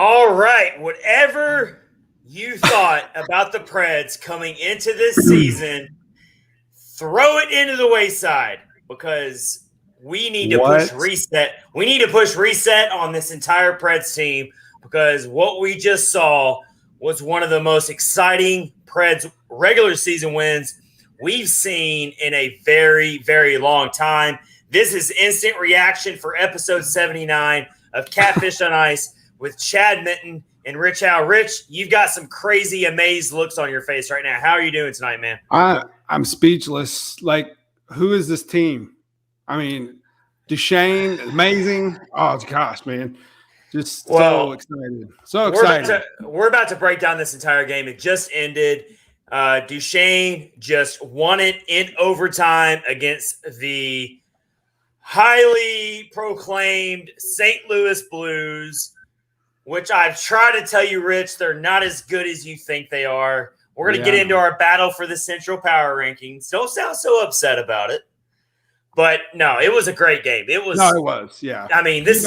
All right. Whatever you thought about the Preds coming into this season, throw it into the wayside because we need to push reset. We need to push reset on this entire Preds team because what we just saw was one of the most exciting Preds regular season wins we've seen in a very, very long time. This is instant reaction for episode 79 of Catfish on Ice with Chad Minton and Rich Howe. Rich, you've got some crazy, amazed looks on your face right now. How are you doing tonight, man? I'm speechless. Like, who is this team? I mean, Duchene, amazing. Oh, gosh, man. Just so excited. So excited. We're about to break down this entire game. It just ended. Duchene just won it in overtime against the highly proclaimed St. Louis Blues, which I've tried to tell you, Rich, they're not as good as you think they are. We're going to get into our battle for the Central Power Rankings. Don't sound so upset about it. But, no, it was a great game. It was, yeah. I mean, this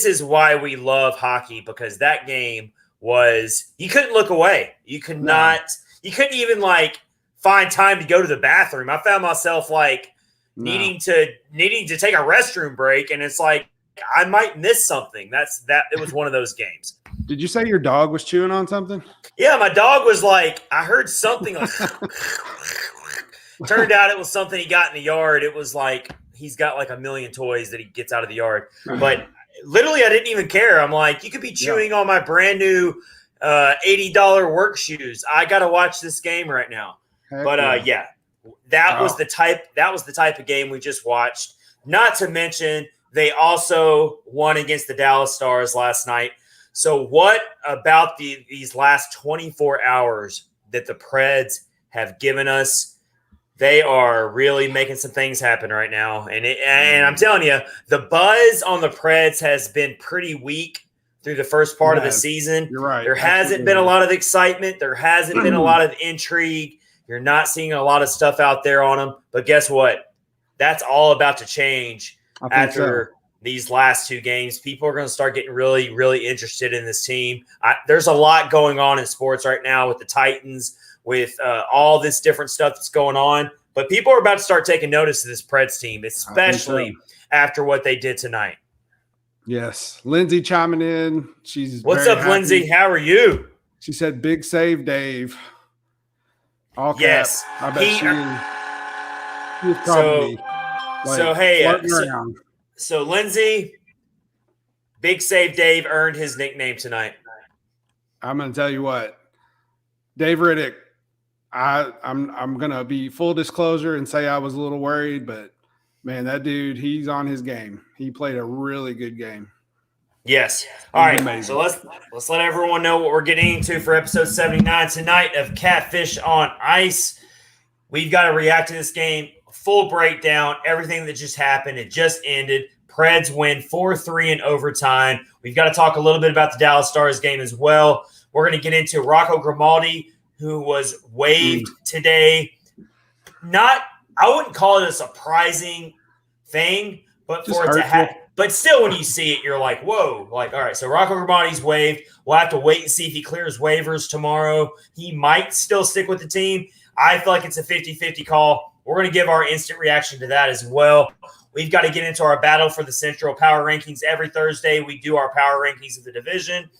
is why we love hockey, because that game was – you couldn't look away. You could not – you couldn't even, like, find time to go to the bathroom. I found myself, like, needing to take a restroom break, and it's like, I might miss something. It was one of those games. Did you say your dog was chewing on something? Yeah, my dog was like, I heard something like turned out it was something he got in the yard. It was like he's got like a million toys that he gets out of the yard. But literally I didn't even care. I'm like, you could be chewing on my brand new $80 work shoes. I gotta watch this game right now. That was the type of game we just watched. Not to mention they also won against the Dallas Stars last night. So what about these last 24 hours that the Preds have given us? They are really making some things happen right now. And I'm telling you, the buzz on the Preds has been pretty weak through the first part of the season. You're right. There hasn't been a lot of excitement. There hasn't been a lot of intrigue. You're not seeing a lot of stuff out there on them. But guess what? That's all about to change after these last two games. People are going to start getting really, really interested in this team. There's a lot going on in sports right now with the Titans, with all this different stuff that's going on. But people are about to start taking notice of this Preds team, especially after what they did tonight. Yes. Lindsay chiming in. What's up, happy. Lindsay? How are you? She said, big save, Dave. All yes. Cap. I bet she is probably So Lindsay, big save Dave earned his nickname tonight. I'm going to tell you what, Dave Rittich, I'm going to be full disclosure and say I was a little worried, but man, that dude, he's on his game. He played a really good game. Yes. All right. Amazing. So let's let everyone know what we're getting into for episode 79 tonight of Catfish on Ice. We've got to react to this game. Full breakdown, everything that just happened. It just ended. Preds win 4-3 in overtime. We've got to talk a little bit about the Dallas Stars game as well. We're going to get into Rocco Grimaldi, who was waived today. I wouldn't call it a surprising thing, but just for it to happen. But still, when you see it, you're like, whoa. Like, all right, so Rocco Grimaldi's waived. We'll have to wait and see if he clears waivers tomorrow. He might still stick with the team. I feel like it's a 50-50 call. We're going to give our instant reaction to that as well. We've got to get into our battle for the Central Power Rankings. Every Thursday, we do our power rankings of the division.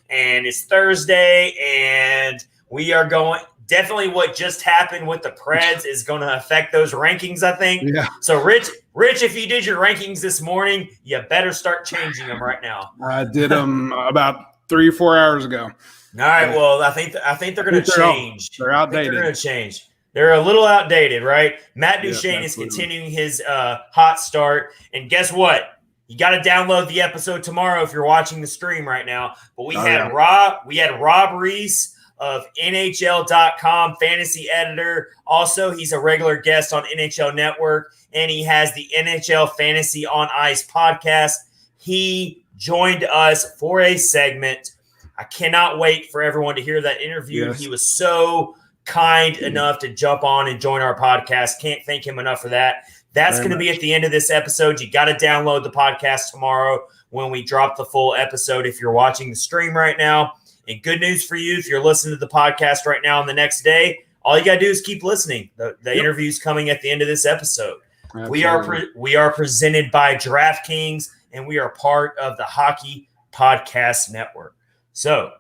And it's Thursday, and we are going – definitely what just happened with the Preds is going to affect those rankings, I think. Yeah. So, Rich, if you did your rankings this morning, you better start changing them right now. I did them about 3 or 4 hours ago. All right. Well, I think they're going to change. They're outdated. They're going to change. They're a little outdated, right? Matt Duchene is continuing his hot start. And guess what? You got to download the episode tomorrow if you're watching the stream right now. But we had Rob Reese of NHL.com, fantasy editor. Also, he's a regular guest on NHL Network, and he has the NHL Fantasy on Ice podcast. He joined us for a segment. I cannot wait for everyone to hear that interview. Yes. He was so kind enough to jump on and join our podcast. Can't thank him enough for that. That's going to be at the end of this episode. You got to download the podcast tomorrow when we drop the full episode if you're watching the stream right now. And good news for you, if you're listening to the podcast right now on the next day, all you got to do is keep listening. The interview's coming at the end of this episode. Absolutely. We are presented by DraftKings, and we are part of the Hockey Podcast Network. So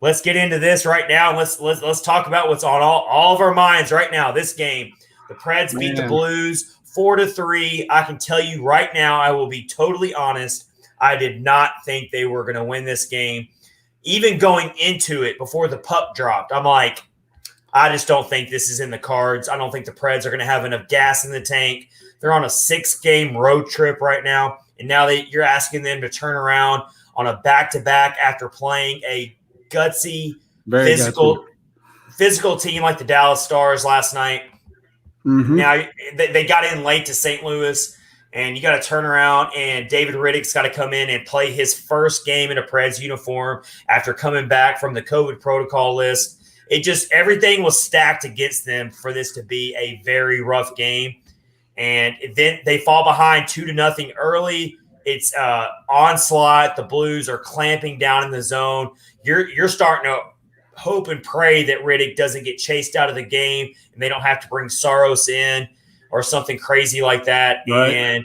let's get into this right now. And let's talk about what's on all of our minds right now. This game, the Preds beat the Blues 4-3. I can tell you right now, I will be totally honest, I did not think they were going to win this game. Even going into it before the puck dropped, I'm like, I just don't think this is in the cards. I don't think the Preds are going to have enough gas in the tank. They're on a 6-game road trip right now, and now you're asking them to turn around on a back-to-back after playing a gutsy, physical team like the Dallas Stars last night. Mm-hmm. Now, they got in late to St. Louis, and you got to turn around, and David Rittich's got to come in and play his first game in a Preds uniform after coming back from the COVID protocol list. Everything was stacked against them for this to be a very rough game. And then they fall behind 2-0 early. It's onslaught. The Blues are clamping down in the zone. You're starting to hope and pray that Rittich doesn't get chased out of the game and they don't have to bring Saros in or something crazy like that. Right. And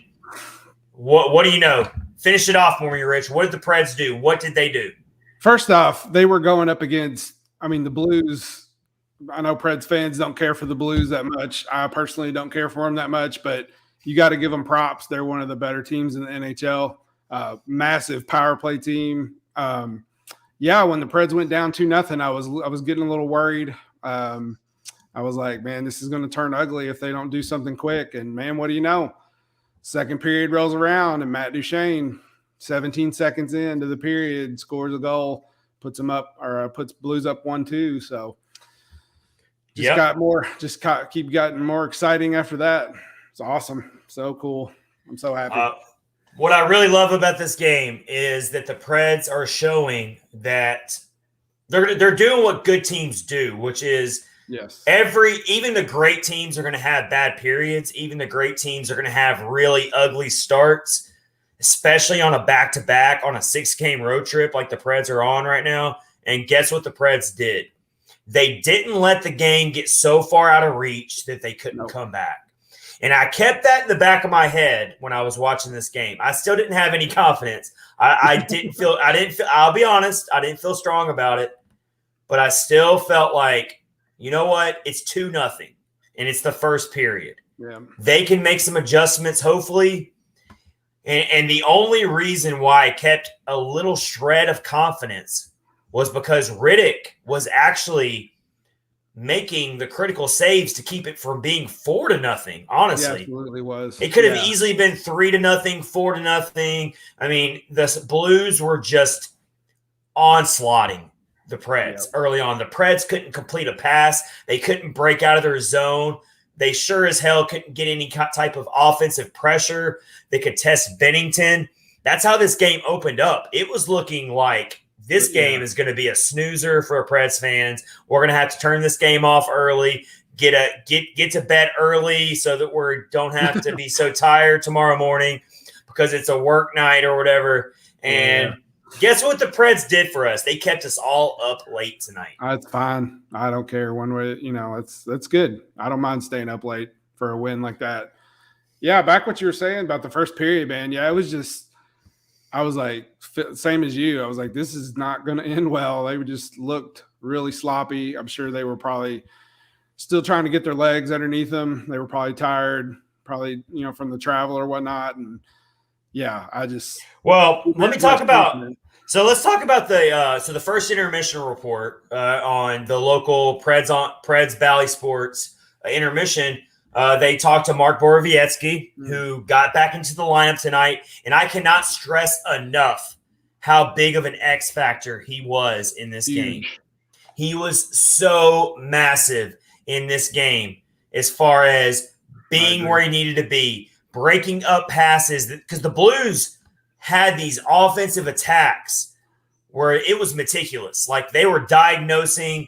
what do you know? Finish it off for me, Rich. What did the Preds do? What did they do? First off, they were going up against the Blues. I know Preds fans don't care for the Blues that much. I personally don't care for them that much, but you got to give them props. They're one of the better teams in the NHL. Massive power play team. When the Preds went down 2-0, I was getting a little worried. I was like, man, this is going to turn ugly if they don't do something quick. And man, what do you know? Second period rolls around, and Matt Duchene, 17 seconds into the period, scores a goal, puts Blues up 1-2. So keep getting more exciting after that. It's awesome. So cool. I'm so happy. What I really love about this game is that the Preds are showing that they're doing what good teams do, which is even the great teams are going to have bad periods. Even the great teams are going to have really ugly starts, especially on a back-to-back on a 6-game road trip like the Preds are on right now. And guess what the Preds did? They didn't let the game get so far out of reach that they couldn't come back. And I kept that in the back of my head when I was watching this game. I still didn't have any confidence. I'll be honest, I didn't feel strong about it, but I still felt like, you know what? It's 2-0 and it's the first period. Yeah. They can make some adjustments, hopefully. And the only reason why I kept a little shred of confidence was because Rittich was actually making the critical saves to keep it from being 4-0. Honestly, it absolutely was. It could have easily been 3-0, 4-0. I mean, the Blues were just onslaughting the Preds early on. The Preds couldn't complete a pass. They couldn't break out of their zone. They sure as hell couldn't get any type of offensive pressure. They could test Bennington. That's how this game opened up. It was looking like this game is going to be a snoozer for Preds fans. We're going to have to turn this game off early, get to bed early so that we don't have to be so tired tomorrow morning because it's a work night or whatever. And guess what the Preds did for us? They kept us all up late tonight. That's fine. I don't care one way. That's good. I don't mind staying up late for a win like that. Yeah, back what you were saying about the first period, man. Yeah, it was just – I was like, same as you. I was like, this is not going to end well. They just looked really sloppy. I'm sure they were probably still trying to get their legs underneath them. They were probably tired, from the travel or whatnot. And let me talk about. So let's talk about the first intermission report on the local Preds Valley Sports intermission. They talked to Mark Boroviewski, who got back into the lineup tonight, and I cannot stress enough how big of an X factor he was in this game. He was so massive in this game as far as being where he needed to be, breaking up passes, because the Blues had these offensive attacks where it was meticulous. Like they were diagnosing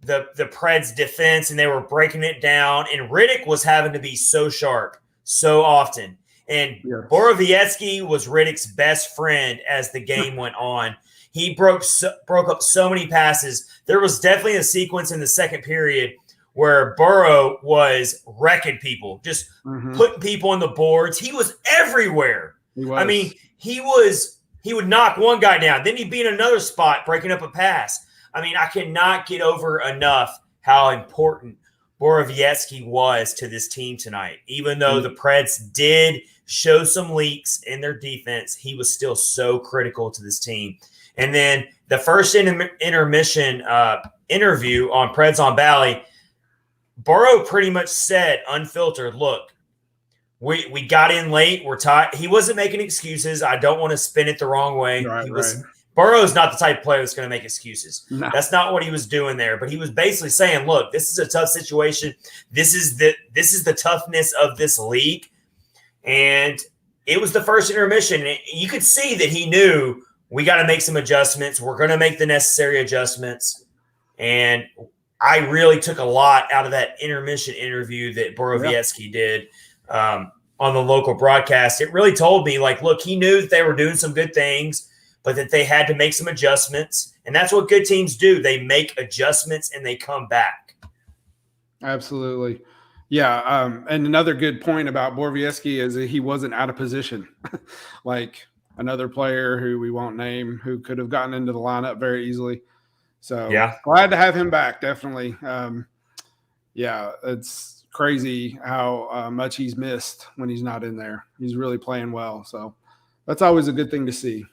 the Preds defense and they were breaking it down, and Rittich was having to be so sharp so often. And Boroviewski was Rittich's best friend as the game went on. He broke up so many passes. There was definitely a sequence in the second period where Boro was wrecking people, just putting people on the boards. He was everywhere. I mean, he would knock one guy down. Then he'd be in another spot breaking up a pass. I mean, I cannot get over enough how important Boroviewski was to this team tonight. Even though the Preds did show some leaks in their defense, he was still so critical to this team. And then the first intermission interview on Preds on Bally, Boro pretty much said, unfiltered, look, we got in late. We're tired. He wasn't making excuses. I don't want to spin it the wrong way. Burrow's not the type of player that's going to make excuses. No. That's not what he was doing there. But he was basically saying, look, this is a tough situation. This is the toughness of this league. And it was the first intermission. And you could see that he knew we got to make some adjustments. We're going to make the necessary adjustments. And I really took a lot out of that intermission interview that Boroviewski did on the local broadcast. It really told me, like, look, he knew that they were doing some good things, but that they had to make some adjustments. And that's what good teams do. They make adjustments and they come back. Absolutely. Yeah. And another good point about Boroviewski is that he wasn't out of position. Like another player who we won't name who could have gotten into the lineup very easily. So glad to have him back. Definitely. It's crazy how much he's missed when he's not in there. He's really playing well. So that's always a good thing to see.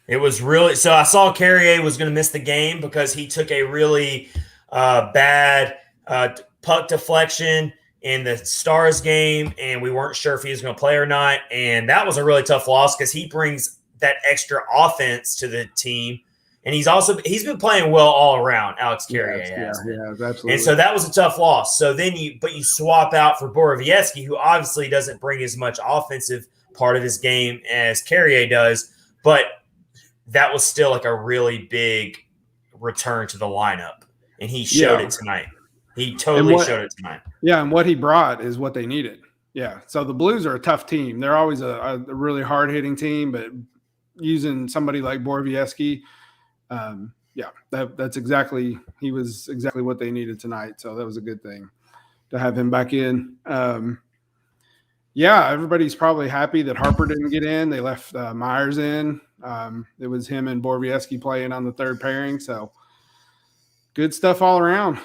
It was really – so I saw Carrier was going to miss the game because he took a really bad puck deflection in the Stars game, and we weren't sure if he was going to play or not. And that was a really tough loss because he brings that extra offense to the team. And he's been playing well all around, Alex Carrier has. Yeah, absolutely. And so that was a tough loss. So then you swap out for Boroviewski, who obviously doesn't bring as much offensive part of his game as Carrier does, but that was still like a really big return to the lineup. And he showed it tonight. He totally showed it tonight. Yeah, and what he brought is what they needed. Yeah, so the Blues are a tough team. They're always a really hard-hitting team, but using somebody like Boroviewski, that's exactly – he was exactly what they needed tonight. So that was a good thing to have him back in. Everybody's probably happy that Harper didn't get in. They left Myers in. It was him and Boroviewski playing on the third pairing. So good stuff all around.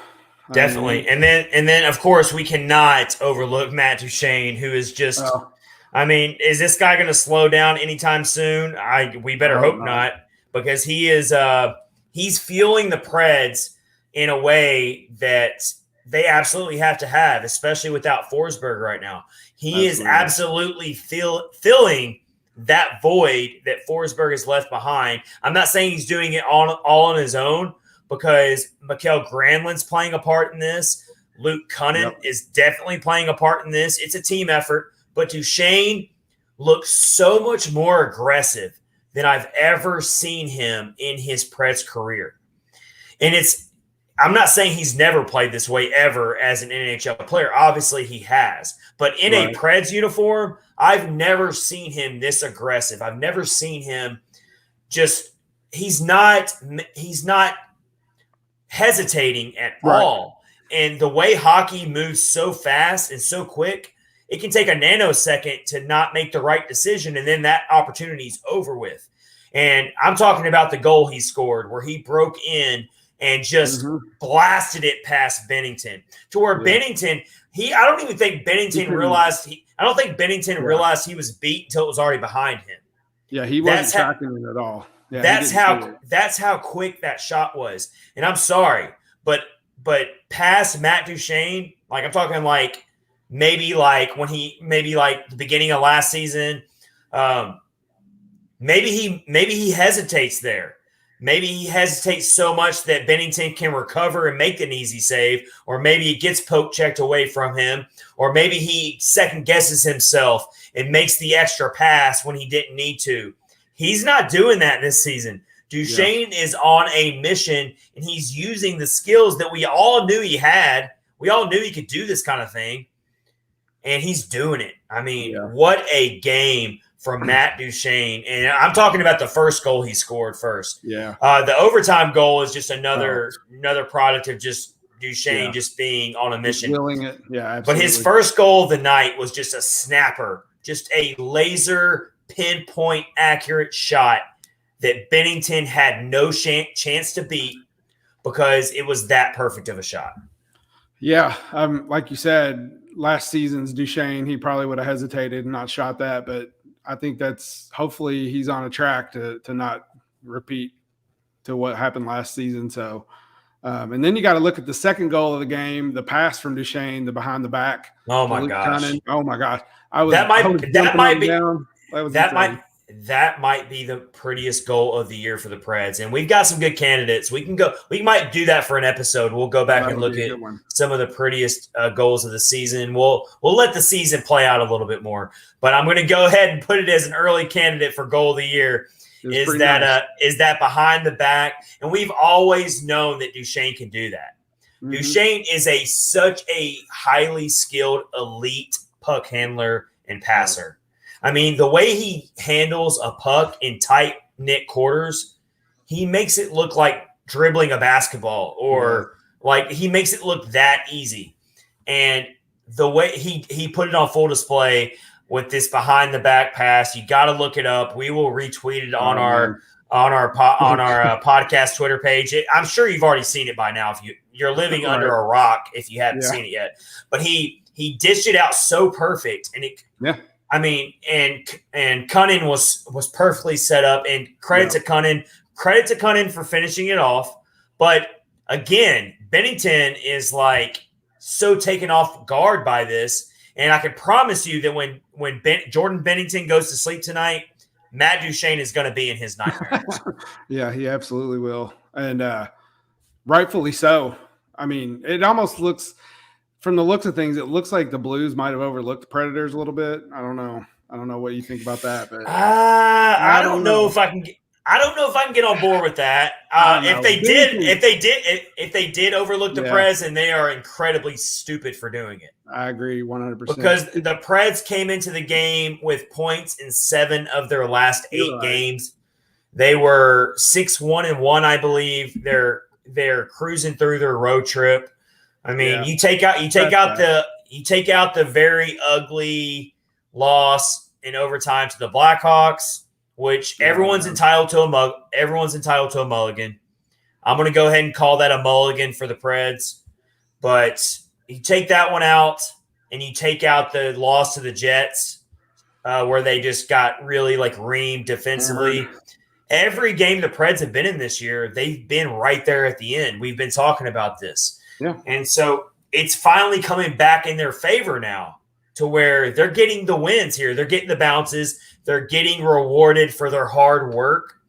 Definitely. And then of course we cannot overlook Matt Duchene, who is just is this guy going to slow down anytime soon? We better hope not, because he is he's fueling the Preds in a way that they absolutely have to have, especially without Forsberg right now. He is absolutely filling that void that Forsberg has left behind. I'm not saying he's doing it all on his own, because Mikael Granlund's playing a part in this. Luke Cunnin is definitely playing a part in this. It's a team effort, but Duchene looks so much more aggressive than I've ever seen him in his Preds career. And I'm not saying he's never played this way ever as an NHL player. Obviously he has. But in a Preds uniform, I've never seen him this aggressive. I've never seen him he's not hesitating at all. And the way hockey moves so fast and so quick, it can take a nanosecond to not make the right decision, and then that opportunity's over with. And I'm talking about the goal he scored where he broke in and just blasted it past Bennington, to where Bennington, I don't even think Bennington realized realized he was beat until it was already behind him. Yeah, he wasn't tracking it at all. Yeah, that's how quick that shot was. And I'm sorry, but past Matt Duchene, like I'm talking like maybe like the beginning of last season, maybe he hesitates there. Maybe he hesitates so much that Bennington can recover and make an easy save, or maybe it gets poke checked away from him, or maybe he second guesses himself and makes the extra pass when he didn't need to. He's not doing that this season. Duchene is on a mission, and he's using the skills that we all knew he had. We all knew he could do this kind of thing. and he's doing it. I mean, what a game from Matt Duchene. And I'm talking about the first goal he scored first. Yeah. The overtime goal is just another product of just Duchene just being on a mission. Willing it. Yeah, absolutely. But his first goal of the night was just a snapper, just a laser pinpoint accurate shot that Bennington had no chance to beat because it was that perfect of a shot. Yeah, like you said, last season's Duchene, he probably would have hesitated and not shot that, but I think that's hopefully he's on a track to not repeat to what happened last season. So, and then you got to look at the second goal of the game, the pass from Duchene, the behind the back. Oh my gosh! Cunnin. Oh my gosh! That might be the prettiest goal of the year for the Preds, and we've got some good candidates. We might do that for an episode. We'll go back and look at some of the prettiest goals of the season. We'll let the season play out a little bit more, but I'm going to go ahead and put it as an early candidate for goal of the year. Is that behind the back, and we've always known that Duchene can do that. Mm-hmm. Duchene is such a highly skilled elite puck handler and passer. I mean, the way he handles a puck in tight-knit quarters, he makes it look like dribbling a basketball or like he makes it look that easy. And the way he put it on full display with this behind-the-back pass, you got to look it up. We will retweet it on our podcast Twitter page. I'm sure you've already seen it by now if you're living under a rock if you haven't seen it yet. But he dished it out so perfect, and I mean, and Cunnin was perfectly set up, and credit to Cunnin for finishing it off. But again, Bennington is like so taken off guard by this, and I can promise you that when Jordan Bennington goes to sleep tonight, Matt Duchene is going to be in his nightmares. Yeah, he absolutely will, and rightfully so. I mean, it almost looks. From the looks of things, it looks like the Blues might have overlooked the Predators a little bit. I don't know what you think about that, but I don't know if I can. I don't know if I can get on board with that. If they did overlook the Preds, and they are incredibly stupid for doing it. I agree 100%. Because the Preds came into the game with points in 7 of their last 8 games. They were 6-1-1, I believe. They're cruising through their road trip. I mean, you take out the very ugly loss in overtime to the Blackhawks, which everyone's entitled to a mulligan. I'm going to go ahead and call that a mulligan for the Preds. But you take that one out, and you take out the loss to the Jets, where they just got really reamed defensively. Every game the Preds have been in this year, they've been right there at the end. We've been talking about this. Yeah. And so it's finally coming back in their favor now to where they're getting the wins here. They're getting the bounces. They're getting rewarded for their hard work,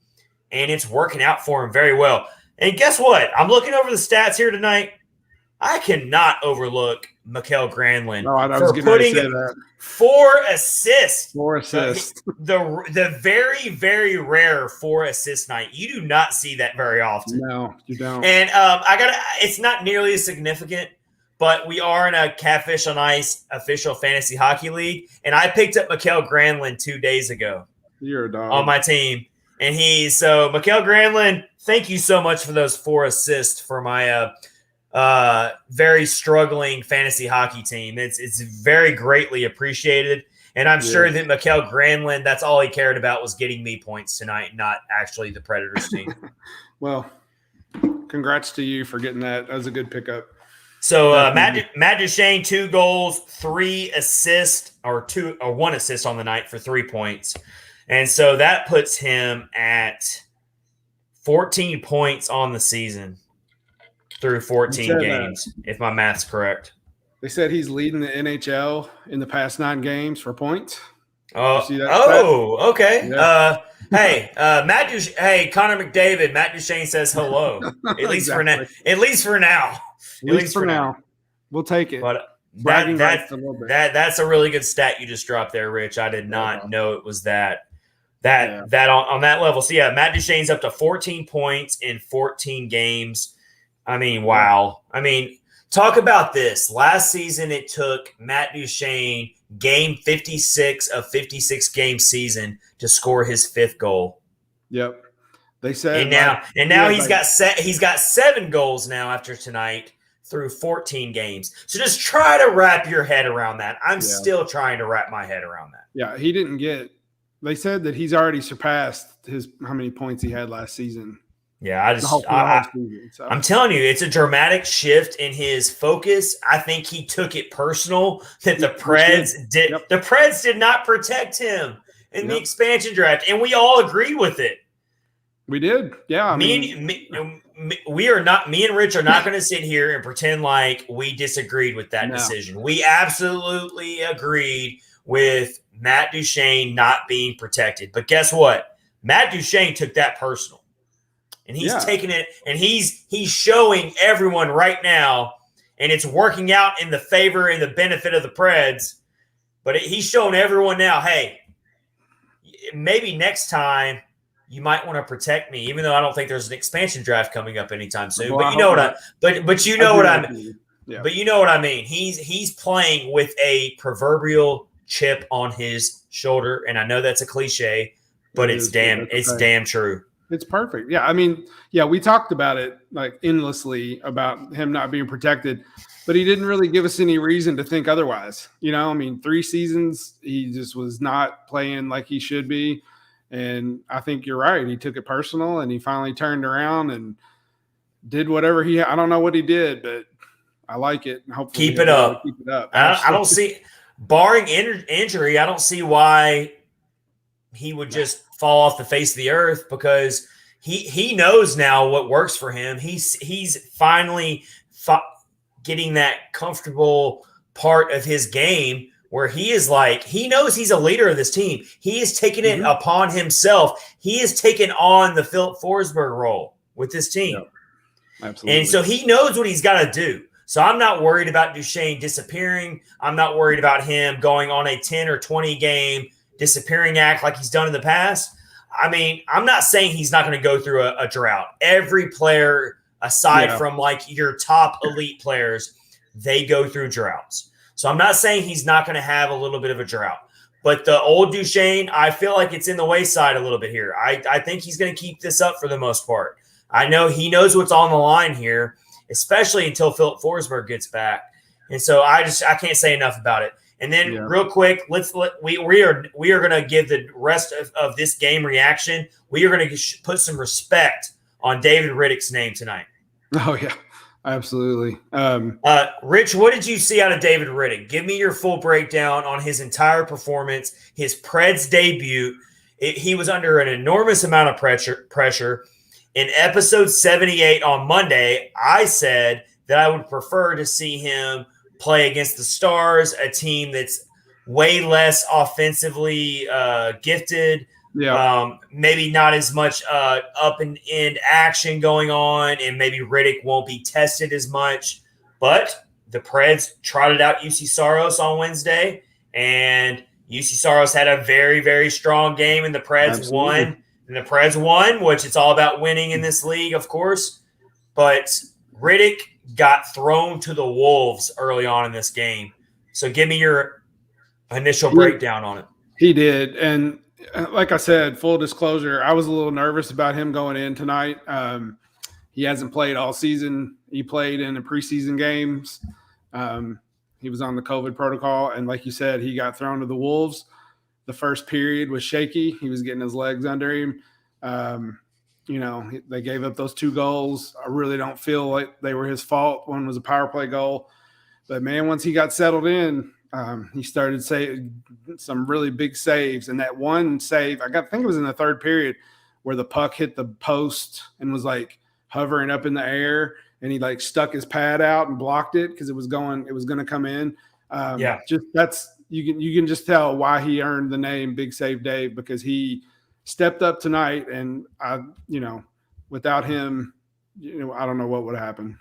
and it's working out for them very well. And guess what? I'm looking over the stats here tonight. I cannot overlook Mikael Granlund for putting 4 assists. 4 assists. The very, very rare 4 assist night. You do not see that very often. No, you don't. And it's not nearly as significant, but we are in a Catfish on Ice official fantasy hockey league, and I picked up Mikael Granlund 2 days ago. You're a dog. On my team. And Mikael Granlund, thank you so much for those 4 assists for my very struggling fantasy hockey team. It's very greatly appreciated. And I'm sure that Mikael Granlund, that's all he cared about was getting me points tonight, not actually the Predators team. Well, congrats to you for getting that. That was a good pickup. So Matt Duchene, 2 goals, 3 assists, or 1 assist on the night for 3 points. And so that puts him at 14 points on the season through 14 games, if my math's correct. They said he's leading the NHL in the past 9 games for points. Okay. Yeah. Connor McDavid, Matt Duchene says hello. At least for now. At least for now. We'll take it. But that's a really good stat you just dropped there, Rich. I did not know it was that on that level. So Matt Duchene's up to 14 points in 14 games. I mean, wow. I mean, Talk about this. Last season, it took Matt Duchene game 56 of 56 game season to score his 5th goal. Yep. They said, and now he's got 7 goals now after tonight through 14 games. So just try to wrap your head around that. I'm still trying to wrap my head around that. Yeah, he didn't get – they said that he's already surpassed how many points he had last season. Yeah, I'm telling you, it's a dramatic shift in his focus. I think he took it personal that the Preds did. Yep. The Preds did not protect him in the expansion draft, and we all agreed with it. We did, yeah. Me and Rich are not going to sit here and pretend like we disagreed with that decision. We absolutely agreed with Matt Duchene not being protected. But guess what? Matt Duchene took that personal. And he's taking it, and he's showing everyone right now, and it's working out in the favor and the benefit of the Preds. But he's showing everyone now, hey, maybe next time you might want to protect me, even though I don't think there's an expansion draft coming up anytime soon. But you know what I mean. He's playing with a proverbial chip on his shoulder, and I know that's a cliche, but it's damn true. It's perfect. Yeah. I mean, we talked about it like endlessly about him not being protected, but he didn't really give us any reason to think otherwise. 3 seasons, he just was not playing like he should be. And I think you're right. He took it personal and he finally turned around and did whatever I don't know what he did, but I like it. And hopefully keep it up. I don't see, barring injury, I don't see why he would just fall off the face of the earth, because he knows now what works for him. He's finally getting that comfortable part of his game where he is like, he knows he's a leader of this team. He is taking it upon himself. He is taking on the Philip Forsberg role with this team. Yep. Absolutely. And so he knows what he's got to do. So I'm not worried about Duchene disappearing. I'm not worried about him going on a 10 or 20 game disappearing act like he's done in the past. I mean, I'm not saying he's not going to go through a drought. Every player, aside from like your top elite players, they go through droughts. So I'm not saying he's not going to have a little bit of a drought. But the old Duchene, I feel like it's in the wayside a little bit here. I think he's going to keep this up for the most part. I know he knows what's on the line here, especially until Philip Forsberg gets back. And so I can't say enough about it. And then real quick, we are going to give the rest of this game reaction. We are going to put some respect on David Rittich's name tonight. Oh yeah, absolutely. Rich, what did you see out of David Rittich? Give me your full breakdown on his entire performance, his Preds debut. He was under an enormous amount of pressure. In episode 78 on Monday, I said that I would prefer to see him play against the Stars, a team that's way less offensively gifted. Yeah. Maybe not as much up and end action going on, and maybe Rittich won't be tested as much. But the Preds trotted out UC Saros on Wednesday, and UC Saros had a very, very strong game, and the Preds won. And the Preds won, which it's all about winning in this league, of course. But Rittich got thrown to the wolves early on in this game. So give me your initial breakdown on it. He did. And like I said, full disclosure, I was a little nervous about him going in tonight. He hasn't played all season. He played in the preseason games. He was on the COVID protocol. And like you said, he got thrown to the wolves. The first period was shaky. He was getting his legs under him. They gave up those 2 goals. I really don't feel like they were his fault. One was a power play goal. But, man, once he got settled in, he started saying some really big saves. And that one save, I think it was in the third period, where the puck hit the post and was, like, hovering up in the air. And he, like, stuck his pad out and blocked it because it was going to come in. You can just tell why he earned the name Big Save Dave, because he stepped up tonight, and without him, I don't know what would happen.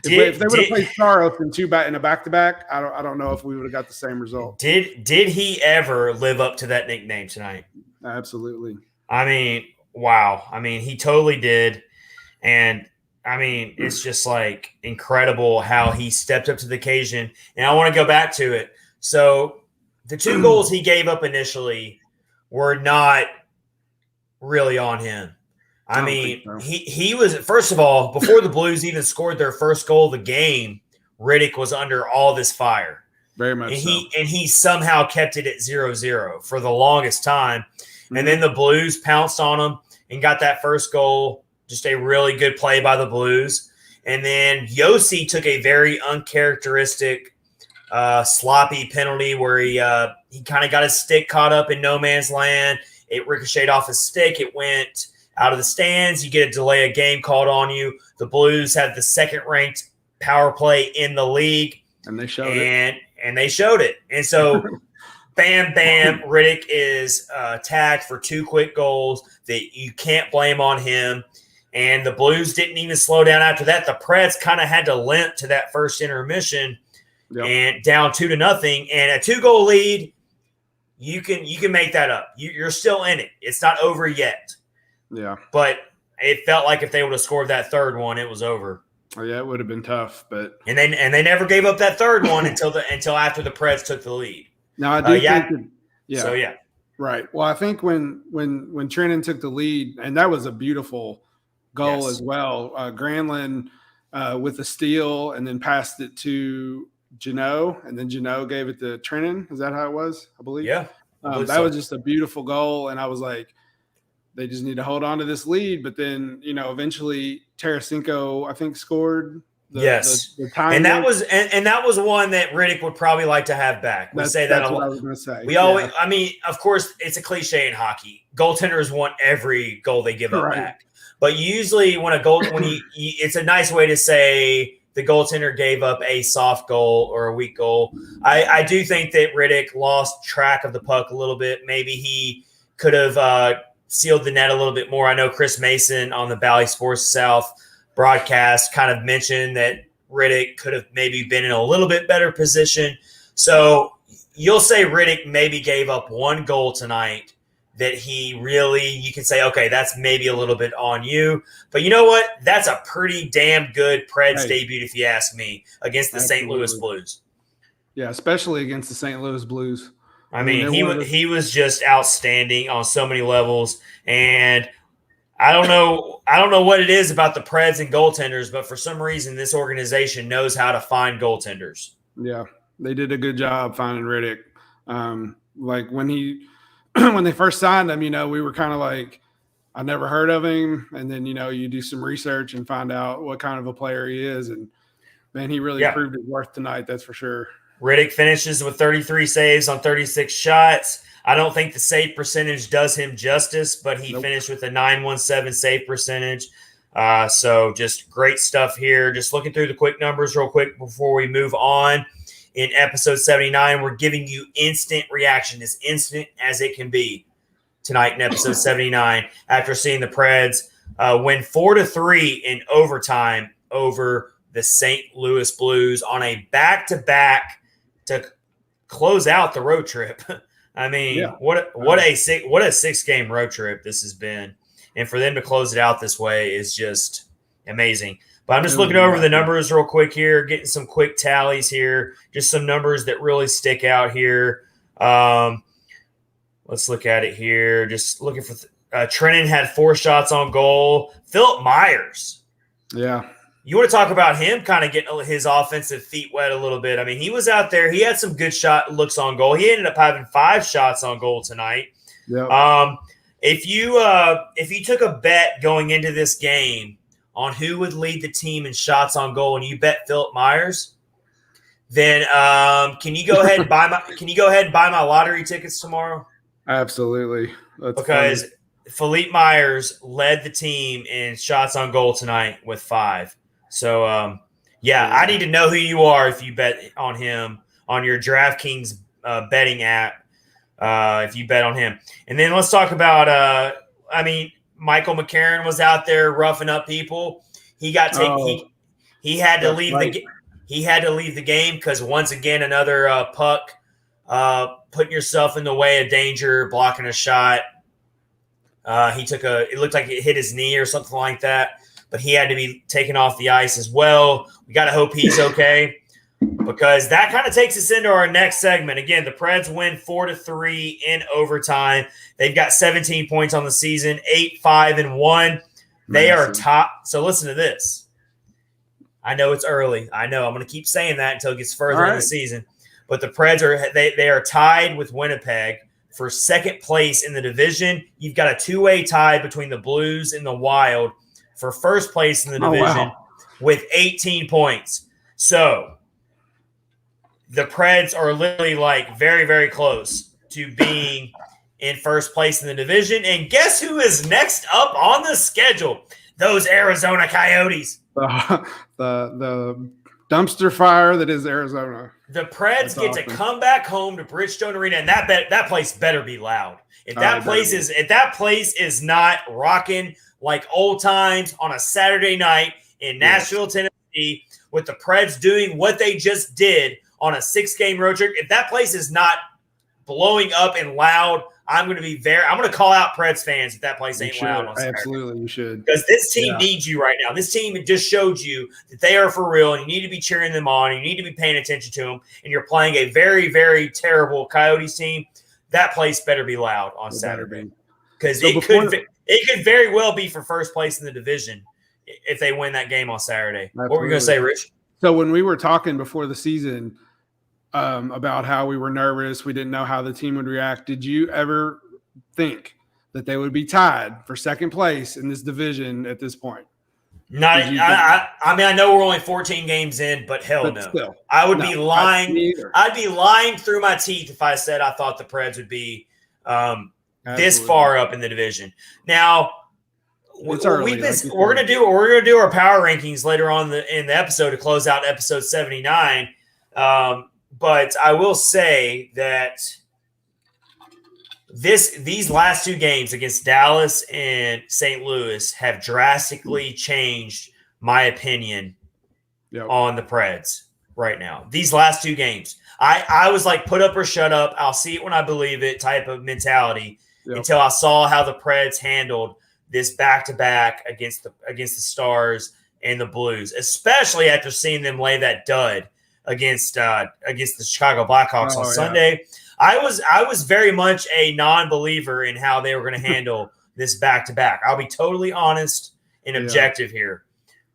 if they would have played Saros in a back-to-back, I don't know if we would have got the same result. Did he ever live up to that nickname tonight? Absolutely. I mean, wow. I mean, he totally did. And I mean, it's just like incredible how he stepped up to the occasion. And I want to go back to it. So the 2 goals he gave up initially were not really on him. I mean, so. he was, first of all, before the Blues even scored their first goal of the game, Rittich was under all this fire. Very much and he somehow kept it at 0-0 for the longest time. Mm-hmm. And then the Blues pounced on him and got that first goal. Just a really good play by the Blues. And then Josi took a very uncharacteristic sloppy penalty where he kind of got his stick caught up in no man's land. It ricocheted off his stick. It went out of the stands. You get a delay of game called on you. The Blues have the second-ranked power play in the league. And they showed it. And they showed it. And so, bam, Rittich is tagged for 2 quick goals that you can't blame on him. And the Blues didn't even slow down after that. The Preds kind of had to limp to that first intermission and down 2-0. And a 2-goal lead, you can make that up. You're still in it. It's not over yet. Yeah. But it felt like if they would have scored that third one, it was over. Oh, yeah, it would have been tough, but and they never gave up that third one until after the Preds took the lead. No, I do think So right. Well, I think when Trenton took the lead, and that was a beautiful goal as well. Granlund with the steal, and then passed it to Jeannot, and then Jeannot gave it to Trenton. Is that how it was? I believe. Yeah. That was just a beautiful goal, and I was like, they just need to hold on to this lead. But then, eventually Tarasenko, I think, scored. The time, and that was one that Rittich would probably like to have back. We say that a lot. I was going to say. We always, I mean, of course, it's a cliche in hockey. Goaltenders want every goal they give up back, but usually when it's a nice way to say the goaltender gave up a soft goal or a weak goal. I do think that Rittich lost track of the puck a little bit. Maybe he could have sealed the net a little bit more. I know Chris Mason on the Bally Sports South broadcast kind of mentioned that Rittich could have maybe been in a little bit better position. So you'll say Rittich maybe gave up 1 goal tonight that you can say, okay, that's maybe a little bit on you. But you know what? That's a pretty damn good Preds debut, if you ask me, against the St. Louis Blues. Yeah, especially against the St. Louis Blues. I mean, he was just outstanding on so many levels. And I don't know what it is about the Preds and goaltenders, but for some reason this organization knows how to find goaltenders. Yeah, they did a good job finding Rittich. Like when they first signed him, we were kind of like, I never heard of him. And then, you do some research and find out what kind of a player he is. And, man, he really proved his worth tonight, that's for sure. Rittich finishes with 33 saves on 36 shots. I don't think the save percentage does him justice, but he finished with a 917 save percentage. So just great stuff here. Just looking through the quick numbers real quick before we move on. In episode 79, we're giving you instant reaction, as instant as it can be tonight in episode 79 after seeing the Preds win 4-3 in overtime over the St. Louis Blues on a back-to-back to close out the road trip. I mean, what a 6-game road trip this has been. And for them to close it out this way is just amazing. But I'm just looking over the numbers real quick here, getting some quick tallies here, just some numbers that really stick out here. Let's look at it here. Just looking for Trenton had 4 shots on goal. Philip Myers. Yeah. You want to talk about him kind of getting his offensive feet wet a little bit. I mean, he was out there. He had some good looks on goal. He ended up having 5 shots on goal tonight. Yeah. If you took a bet going into this game on who would lead the team in shots on goal, and you bet Philip Myers, then can you go ahead and buy my lottery tickets tomorrow? Absolutely. Because funny. Philippe Myers led the team in shots on goal tonight with 5. So I need to know who you are if you bet on him on your DraftKings betting app. If you bet on him, and then let's talk about. Michael McCarron was out there roughing up people. He got taken. He had to leave he had to leave the game because once again another puck, putting yourself in the way of danger, blocking a shot. It looked like it hit his knee or something like that. but he had to be taken off the ice as well. We got to hope he's okay, because that kind of takes us into our next segment. Again, the Preds win 4-3 in overtime. They've got 17 points on the season, 8-5-1. They are top. So listen to this. I know it's early. I know I'm going to keep saying that until it gets further in the season. But the Preds are tied with Winnipeg for second place in the division. You've got a two-way tie between the Blues and the Wild for first place in the division with 18 points. So the Preds are literally like very, very close to being in first place in the division. And guess who is next up on the schedule? Those Arizona Coyotes. The dumpster fire that is Arizona. The Preds get to come back home to Bridgestone Arena, and that place better be loud. If that place is not rocking like old times on a Saturday night in Nashville, Tennessee, with the Preds doing what they just did on a 6-game road trip, if that place is not blowing up and loud, I'm going to call out Preds fans if that place ain't loud on Saturday. Absolutely, you should. Because this team needs you right now. This team just showed you that they are for real, and you need to be cheering them on. You need to be paying attention to them, and you're playing a very, very terrible Coyotes team. That place better be loud on Saturday, because it could very well be for first place in the division if they win that game on Saturday. Absolutely. What were you going to say, Rich? So when we were talking before the season about how we were nervous, we didn't know how the team would react. Did you ever think that they would be tied for second place in this division at this point? I know we're only 14 games in, but hell no. Still, I would be lying. I'd be lying through my teeth if I said I thought the Preds would be this far up in the division. Now, we're gonna do our power rankings later on in the episode to close out episode 79. But I will say that these last two games against Dallas and St. Louis have drastically changed my opinion on the Preds right now. These last two games, I was like, put up or shut up. I'll see it when I believe it type of mentality until I saw how the Preds handled this back-to-back against the Stars and the Blues, especially after seeing them lay that dud against the Chicago Blackhawks on Sunday. I was very much a non-believer in how they were going to handle this back-to-back. I'll be totally honest and objective here.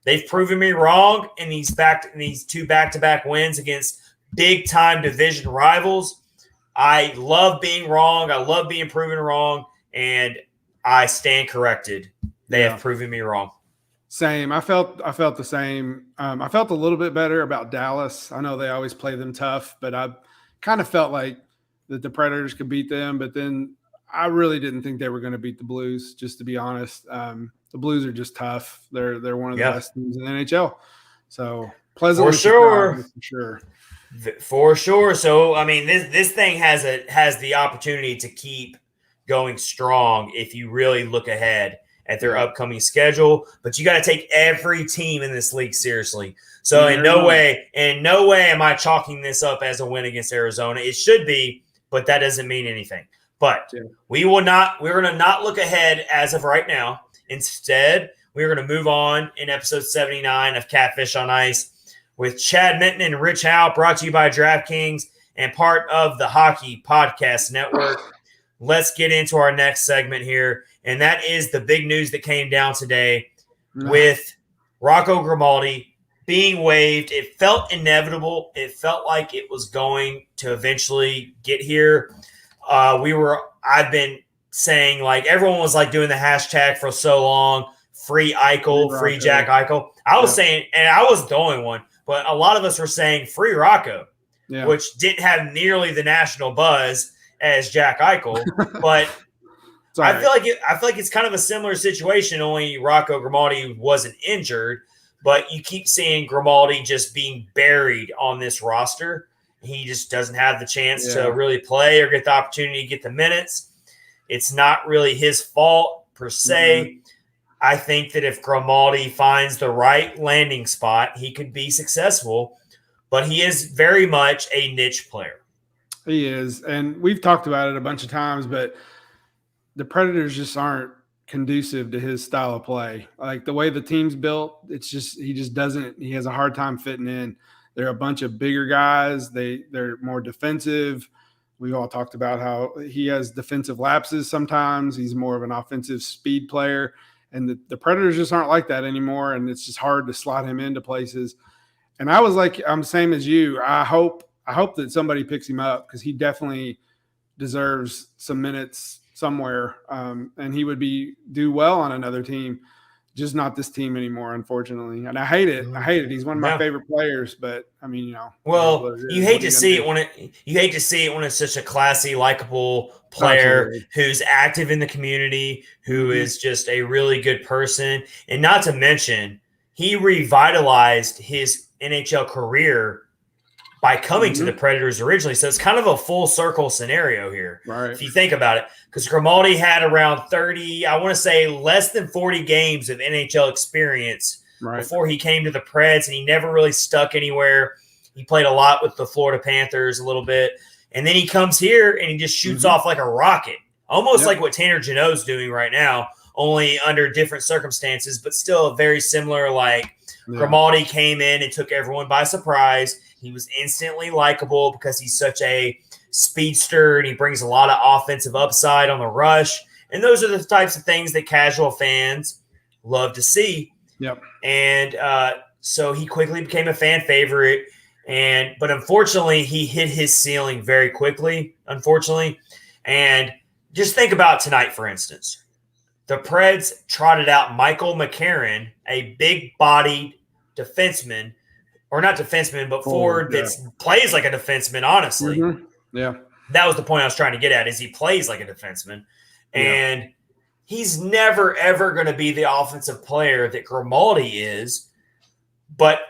They've proven me wrong in these two back-to-back wins against big-time division rivals. I love being wrong. I love being proven wrong, and I stand corrected. They have proven me wrong. Same. I felt the same. I felt a little bit better about Dallas. I know they always play them tough, but I kind of felt like that the Predators could beat them. But then I really didn't think they were going to beat the Blues, just to be honest. The Blues are just tough. They're one of the best teams in the NHL. So pleasantly surprised, for sure. So I mean, this thing has the opportunity to keep going strong if you really look ahead at their upcoming schedule, but you got to take every team in this league seriously. So in no way am I chalking this up as a win against Arizona. It should be, but that doesn't mean anything. But we're going to not look ahead as of right now. Instead, we're going to move on in episode 79 of Catfish on Ice with Chad Minton and Rich Howe, brought to you by DraftKings and part of the Hockey Podcast Network. Let's get into our next segment here. And that is the big news that came down today with Rocco Grimaldi being waived. It felt inevitable. It felt like it was going to eventually get here. I've been saying, like, everyone was like doing the hashtag for so long, free Eichel, free Jack Eichel. I was saying, and I was the only one, but a lot of us were saying free Rocco, which didn't have nearly the national buzz as Jack Eichel, but I feel like it's kind of a similar situation. Only Rocco Grimaldi wasn't injured, but you keep seeing Grimaldi just being buried on this roster. He just doesn't have the chance to really play or get the opportunity to get the minutes. It's not really his fault per se. Mm-hmm. I think that if Grimaldi finds the right landing spot, he could be successful, but he is very much a niche player. He is, and we've talked about it a bunch of times, but the Predators just aren't conducive to his style of play. Like the way the team's built, he has a hard time fitting in. They're a bunch of bigger guys. They're more defensive. We all talked about how he has defensive lapses sometimes. He's more of an offensive speed player. And the Predators just aren't like that anymore, and it's just hard to slot him into places. And I was like, I'm same as you. I hope that somebody picks him up because he definitely deserves some minutes somewhere, and he would do well on another team, just not this team anymore, unfortunately. And I hate it. He's one of my favorite players, but I mean, well, you hate to see it when it's such a classy, likable player who's active in the community, who is just a really good person, and not to mention he revitalized his NHL career by coming to the Predators originally. So it's kind of a full circle scenario here, right? If you think about it, because Grimaldi had around 30, I want to say less than 40 games of NHL experience before he came to the Preds, and he never really stuck anywhere. He played a lot with the Florida Panthers a little bit, and then he comes here and he just shoots off like a rocket, almost like what Tanner Jeannot's doing right now, only under different circumstances, but still very similar. Like Grimaldi came in and took everyone by surprise. He was instantly likable because he's such a speedster and he brings a lot of offensive upside on the rush. And those are the types of things that casual fans love to see. Yep. And so he quickly became a fan favorite. But unfortunately, he hit his ceiling very quickly, unfortunately. And just think about tonight, for instance. The Preds trotted out Michael McCarron, a big-bodied defenseman, or not defenseman, but forward that plays like a defenseman, honestly. Yeah. That was the point I was trying to get at, is he plays like a defenseman. And he's never, ever going to be the offensive player that Grimaldi is. But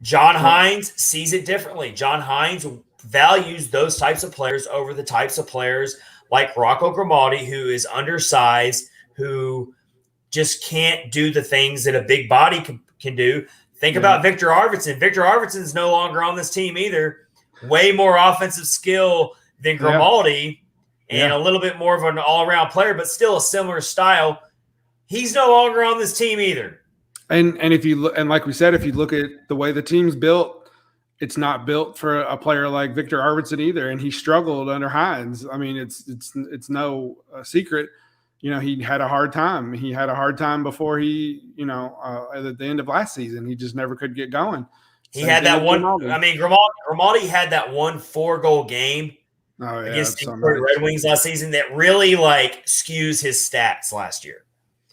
John Hines sees it differently. John Hines values those types of players over the types of players like Rocco Grimaldi, who is undersized, who just can't do the things that a big body can do. Think about Victor Arvidsson. Victor Arvidsson's no longer on this team either. Way more offensive skill than Grimaldi and a little bit more of an all-around player, but still a similar style. He's no longer on this team either. And if you look, and like we said, if you look at the way the team's built, it's not built for a player like Victor Arvidsson either, and he struggled under Hines. I mean, it's no secret. He had a hard time. He had a hard time before he, at the end of last season. He just never could get going. He had that one. I mean, Grimaldi had that 1 4-goal game against the Detroit Red Wings last season that really skews his stats last year.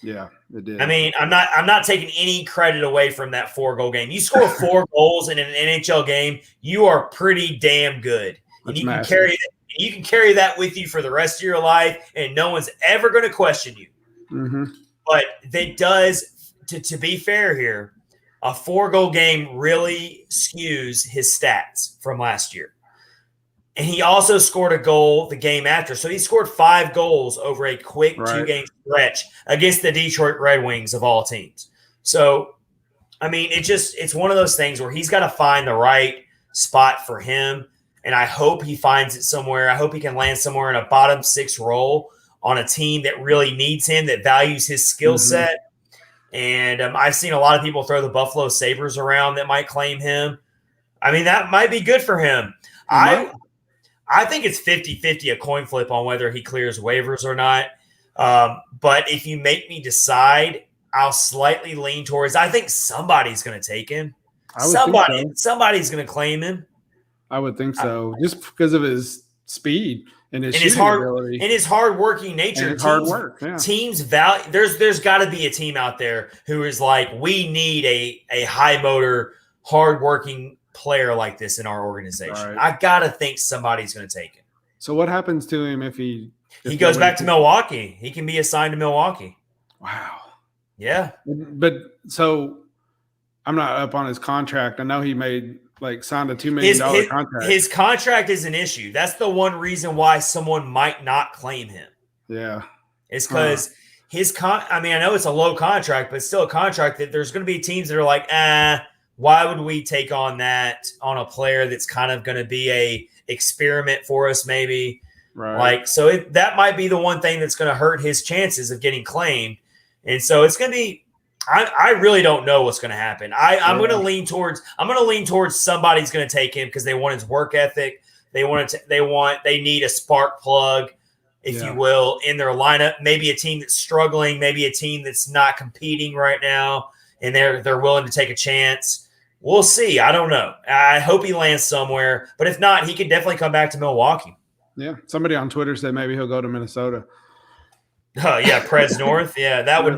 Yeah, it did. I mean, I'm not taking any credit away from that 4-goal game. You score 4 goals in an NHL game, you are pretty damn good, and you can carry that. You can carry that with you for the rest of your life, and no one's ever going to question you. But that does, to be fair here, a 4-goal game really skews his stats from last year. And he also scored a goal the game after. So he scored 5 goals over a quick 2-game stretch against the Detroit Red Wings of all teams. So, I mean, it's one of those things where he's got to find the right spot for him. And I hope he finds it somewhere. I hope he can land somewhere in a bottom 6 role on a team that really needs him, that values his skill set. And I've seen a lot of people throw the Buffalo Sabres around that might claim him. I mean, that might be good for him. I think it's 50-50, a coin flip on whether he clears waivers or not. But if you make me decide, I'll slightly lean towards, I think somebody's going to take him. Somebody's going to claim him. I would think so, just because of his speed and his ability. And his hard-working nature. And hard work, Teams value. There's got to be a team out there who is like, we need a high-motor, hard-working player like this in our organization. I got to think somebody's going to take him. So what happens to him if he goes back to Milwaukee? He can be assigned to Milwaukee. Wow. Yeah. But so I'm not up on his contract. I know he made – signed a $2 million contract. His contract is an issue. That's the one reason why someone might not claim him. Yeah. It's because I know it's a low contract, but it's still a contract that there's going to be teams that are like, why would we take on that on a player that's kind of going to be a experiment for us maybe? Right. So that might be the one thing that's going to hurt his chances of getting claimed. And so it's going to be I really don't know what's going to happen. I'm going to lean towards somebody's going to take him because they want his work ethic. They need a spark plug, if you will, in their lineup. Maybe a team that's struggling, maybe a team that's not competing right now, and they're willing to take a chance. We'll see. I don't know. I hope he lands somewhere, but if not, he can definitely come back to Milwaukee. Yeah. Somebody on Twitter said maybe he'll go to Minnesota. Oh yeah, Preds North. Yeah, that would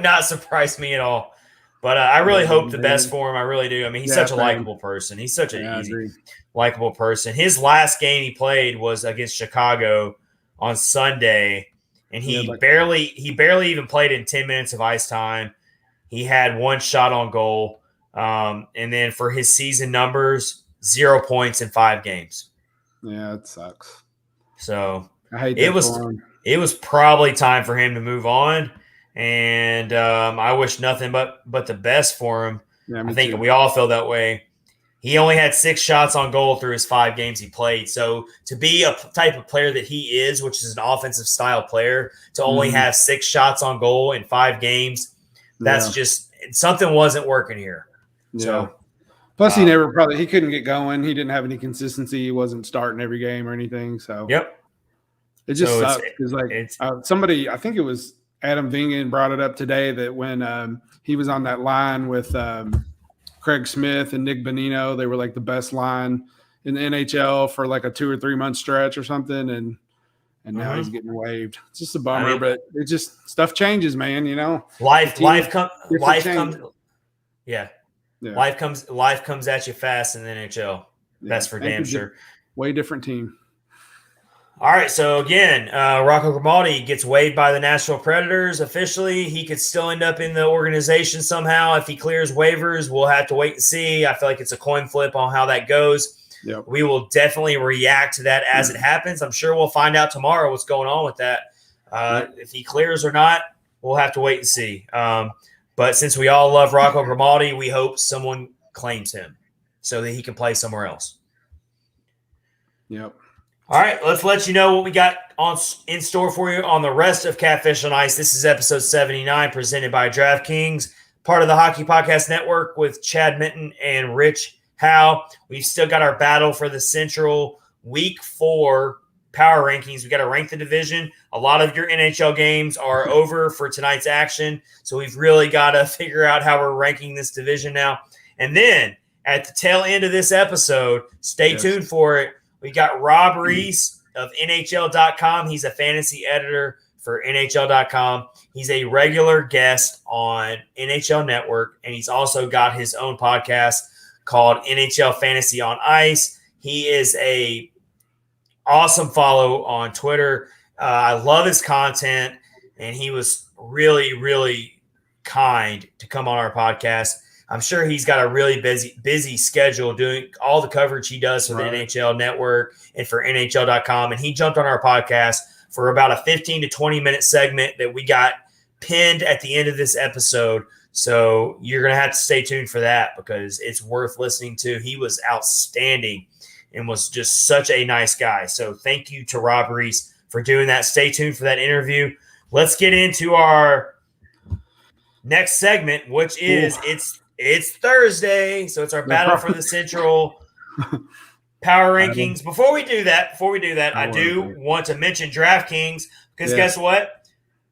not surprise me at all. But I really hope the best for him. I really do. I mean, he's such a likable person. He's such an easy, likable person. His last game he played was against Chicago on Sunday, and he barely even played in 10 minutes of ice time. He had one shot on goal, and then for his season numbers, 0 points in 5 games. Yeah, it sucks. So I hate that it was probably time for him to move on, and I wish nothing but the best for him. Yeah, I think we all feel that way. He only had 6 shots on goal through his 5 games he played. So to be a type of player that he is, which is an offensive style player, to only have 6 shots on goal in 5 games, that's just something wasn't working here. Yeah. So plus he couldn't get going. He didn't have any consistency. He wasn't starting every game or anything. So it just sucks because somebody, I think it was Adam Vingen, brought it up today that when he was on that line with Craig Smith and Nick Bonino, they were like the best line in the NHL for like a 2 or 3 month stretch or something, and now he's getting waived. It's just a bummer, but it just stuff changes, man. You know, life comes at you fast in the NHL. That's for damn sure. Way different team. All right, so again, Rocco Grimaldi gets waived by the Nashville Predators officially. He could still end up in the organization somehow if he clears waivers. We'll have to wait and see. I feel like it's a coin flip on how that goes. Yep. We will definitely react to that as it happens. I'm sure we'll find out tomorrow what's going on with that. If he clears or not, we'll have to wait and see. But since we all love Rocco Grimaldi, we hope someone claims him so that he can play somewhere else. Yep. All right, let's let you know what we got in store for you on the rest of Catfish on Ice. This is episode 79, presented by DraftKings, part of the Hockey Podcast Network with Chad Minton and Rich Howe. We've still got our battle for the Central Week 4 power rankings. We got to rank the division. A lot of your NHL games are over for tonight's action, so we've really got to figure out how we're ranking this division now. And then at the tail end of this episode, stay tuned for it. We got Rob Reese of NHL.com. He's a fantasy editor for NHL.com. He's a regular guest on NHL Network, and he's also got his own podcast called NHL Fantasy on Ice. He is a awesome follow on Twitter. I love his content, and he was really, really kind to come on our podcast. I'm sure he's got a really busy schedule doing all the coverage he does for the NHL Network and for NHL.com. And he jumped on our podcast for about a 15 to 20-minute segment that we got pinned at the end of this episode. So you're going to have to stay tuned for that because it's worth listening to. He was outstanding and was just such a nice guy. So thank you to Rob Reese for doing that. Stay tuned for that interview. Let's get into our next segment, which is it's Thursday, so it's our battle for the Central power rankings. Before we do that, I do want to mention DraftKings because guess what?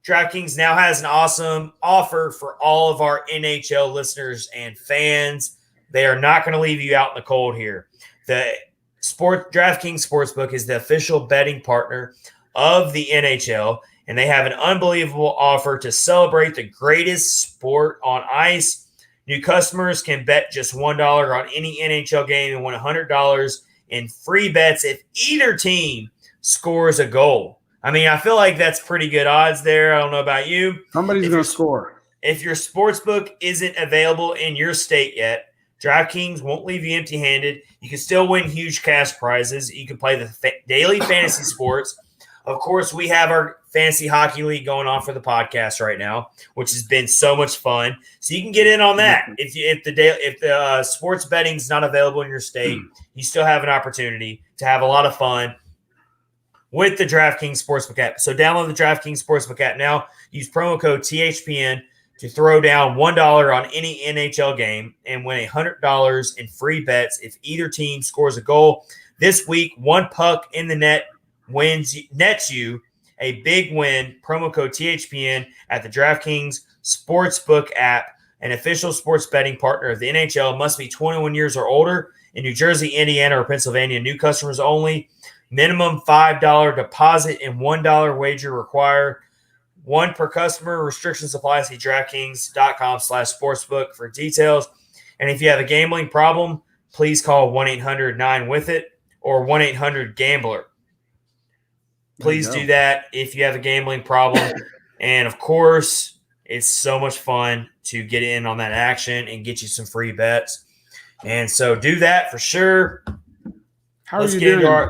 DraftKings now has an awesome offer for all of our NHL listeners and fans. They are not going to leave you out in the cold here. The DraftKings Sportsbook is the official betting partner of the NHL, and they have an unbelievable offer to celebrate the greatest sport on ice. New customers can bet just $1 on any NHL game and win $100 in free bets if either team scores a goal. I mean, I feel like that's pretty good odds there. I don't know about you. Somebody's going to score. If your sportsbook isn't available in your state yet, DraftKings won't leave you empty-handed. You can still win huge cash prizes. You can play the daily fantasy sports. Of course, we have our Fantasy Hockey League going on for the podcast right now, which has been so much fun. So you can get in on that. If the sports betting is not available in your state, you still have an opportunity to have a lot of fun with the DraftKings Sportsbook app. So download the DraftKings Sportsbook app now. Use promo code THPN to throw down $1 on any NHL game and win $100 in free bets if either team scores a goal. This week, one puck in the net nets you a big win. Promo code THPN at the DraftKings Sportsbook app, an official sports betting partner of the NHL. Must be 21 years or older. In New Jersey, Indiana, or Pennsylvania, new customers only. Minimum $5 deposit and $1 wager required. One per customer. Restrictions apply. See DraftKings.com/sportsbook for details. And if you have a gambling problem, please call 1-800-9-WITH-IT or 1-800-GAMBLER. Please do that if you have a gambling problem. And, of course, it's so much fun to get in on that action and get you some free bets. And so do that for sure. How are you doing?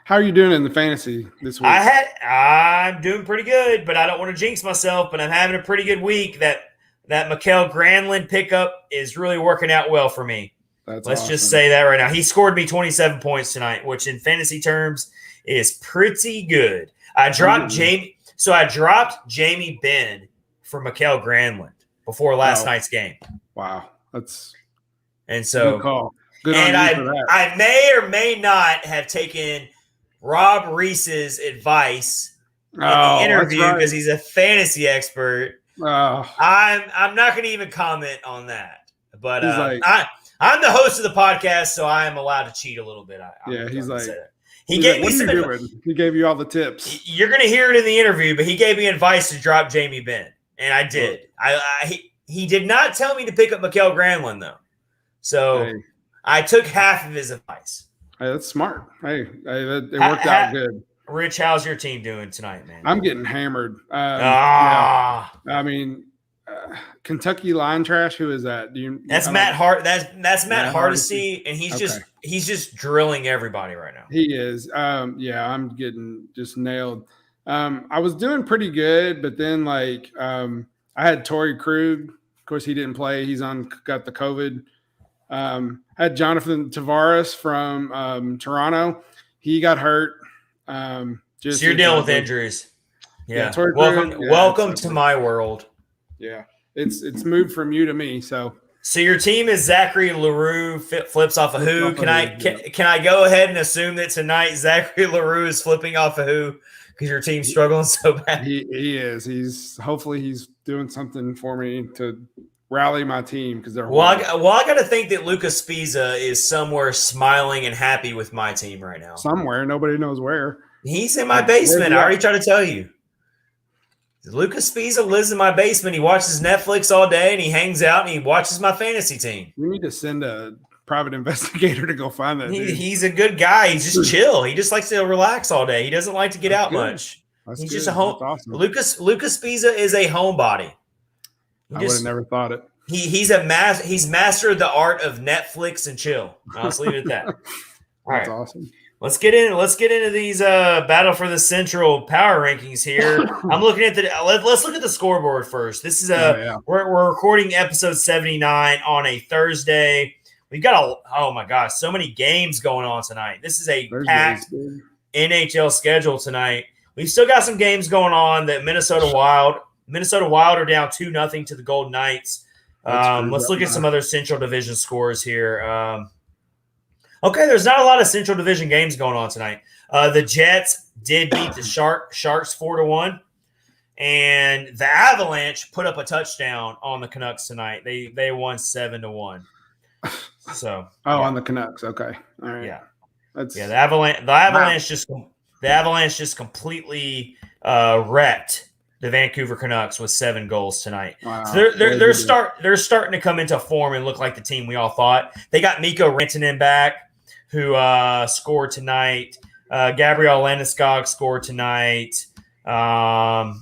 How are you doing in the fantasy this week? I'm doing pretty good, but I don't want to jinx myself, but I'm having a pretty good week. That Mikael Granlund pickup is really working out well for me. Let's just say that right now. He scored me 27 points tonight, which in fantasy terms is pretty good. I dropped Jamie Benn for Mikael Granlund before last night's game. Wow. And so good call. Good and on you for that. I may or may not have taken Rob Reese's advice in the interview because he's a fantasy expert. I'm not going to even comment on that. But I'm the host of the podcast, so I am allowed to cheat a little bit. He gave you all the tips. You're going to hear it in the interview, but he gave me advice to drop Jamie Benn, and I did. He did not tell me to pick up Mikael Granlund, though. So I took half of his advice. Hey, that's smart. It worked out good. Rich, how's your team doing tonight, man? I'm getting hammered. Yeah. I mean, Kentucky line trash. Who is that? That's Matt Hart. That's Matt Hardesty, and he's just drilling everybody right now. He is. I'm getting just nailed. I was doing pretty good, but then I had Torrey Krug. Of course, he didn't play. Got the COVID. I had Jonathan Tavares from Toronto. He got hurt. So you're dealing with injuries. Yeah. Welcome to my world. Yeah. It's moved from you to me. So your team is Zachary Leroux flips off a who? Can I go ahead and assume that tonight Zachary Leroux is flipping off a who because your team's struggling so bad? He is. Hopefully he's doing something for me to rally my team because they're I got to think that Lucas Spiza is somewhere smiling and happy with my team right now. Somewhere, nobody knows where. He's in my basement. I already tried to tell you. Lucas Spiza lives in my basement. He watches Netflix all day and he hangs out and he watches my fantasy team. We need to send a private investigator to go find that dude. He's a good guy. He's just chill. He just likes to relax all day. He doesn't like to get out much. He's just a home. Awesome. Lucas Spiza is a homebody. I would have never thought it. He's mastered the art of Netflix and chill. I'll just leave it at that. All right. That's awesome. Let's get into these Battle for the Central power rankings here. I'm looking at let's look at the scoreboard first. This is we're recording episode 79 on a Thursday. We've got so many games going on tonight. This is a packed NHL schedule tonight. We've still got some games going on. The Minnesota Wild are down 2-0 to the Golden Knights. Let's look at some other Central Division scores here. Okay, there's not a lot of Central Division games going on tonight. The Jets did beat the Sharks 4-1, and the Avalanche put up a touchdown on the Canucks tonight. They won 7-1. So on the Canucks, okay, all right, the Avalanche just completely wrecked the Vancouver Canucks with 7 goals tonight. Wow. So they're starting to come into form and look like the team we all thought. They got Mikko Rantanen back, who scored tonight. Gabriel Landeskog scored tonight. But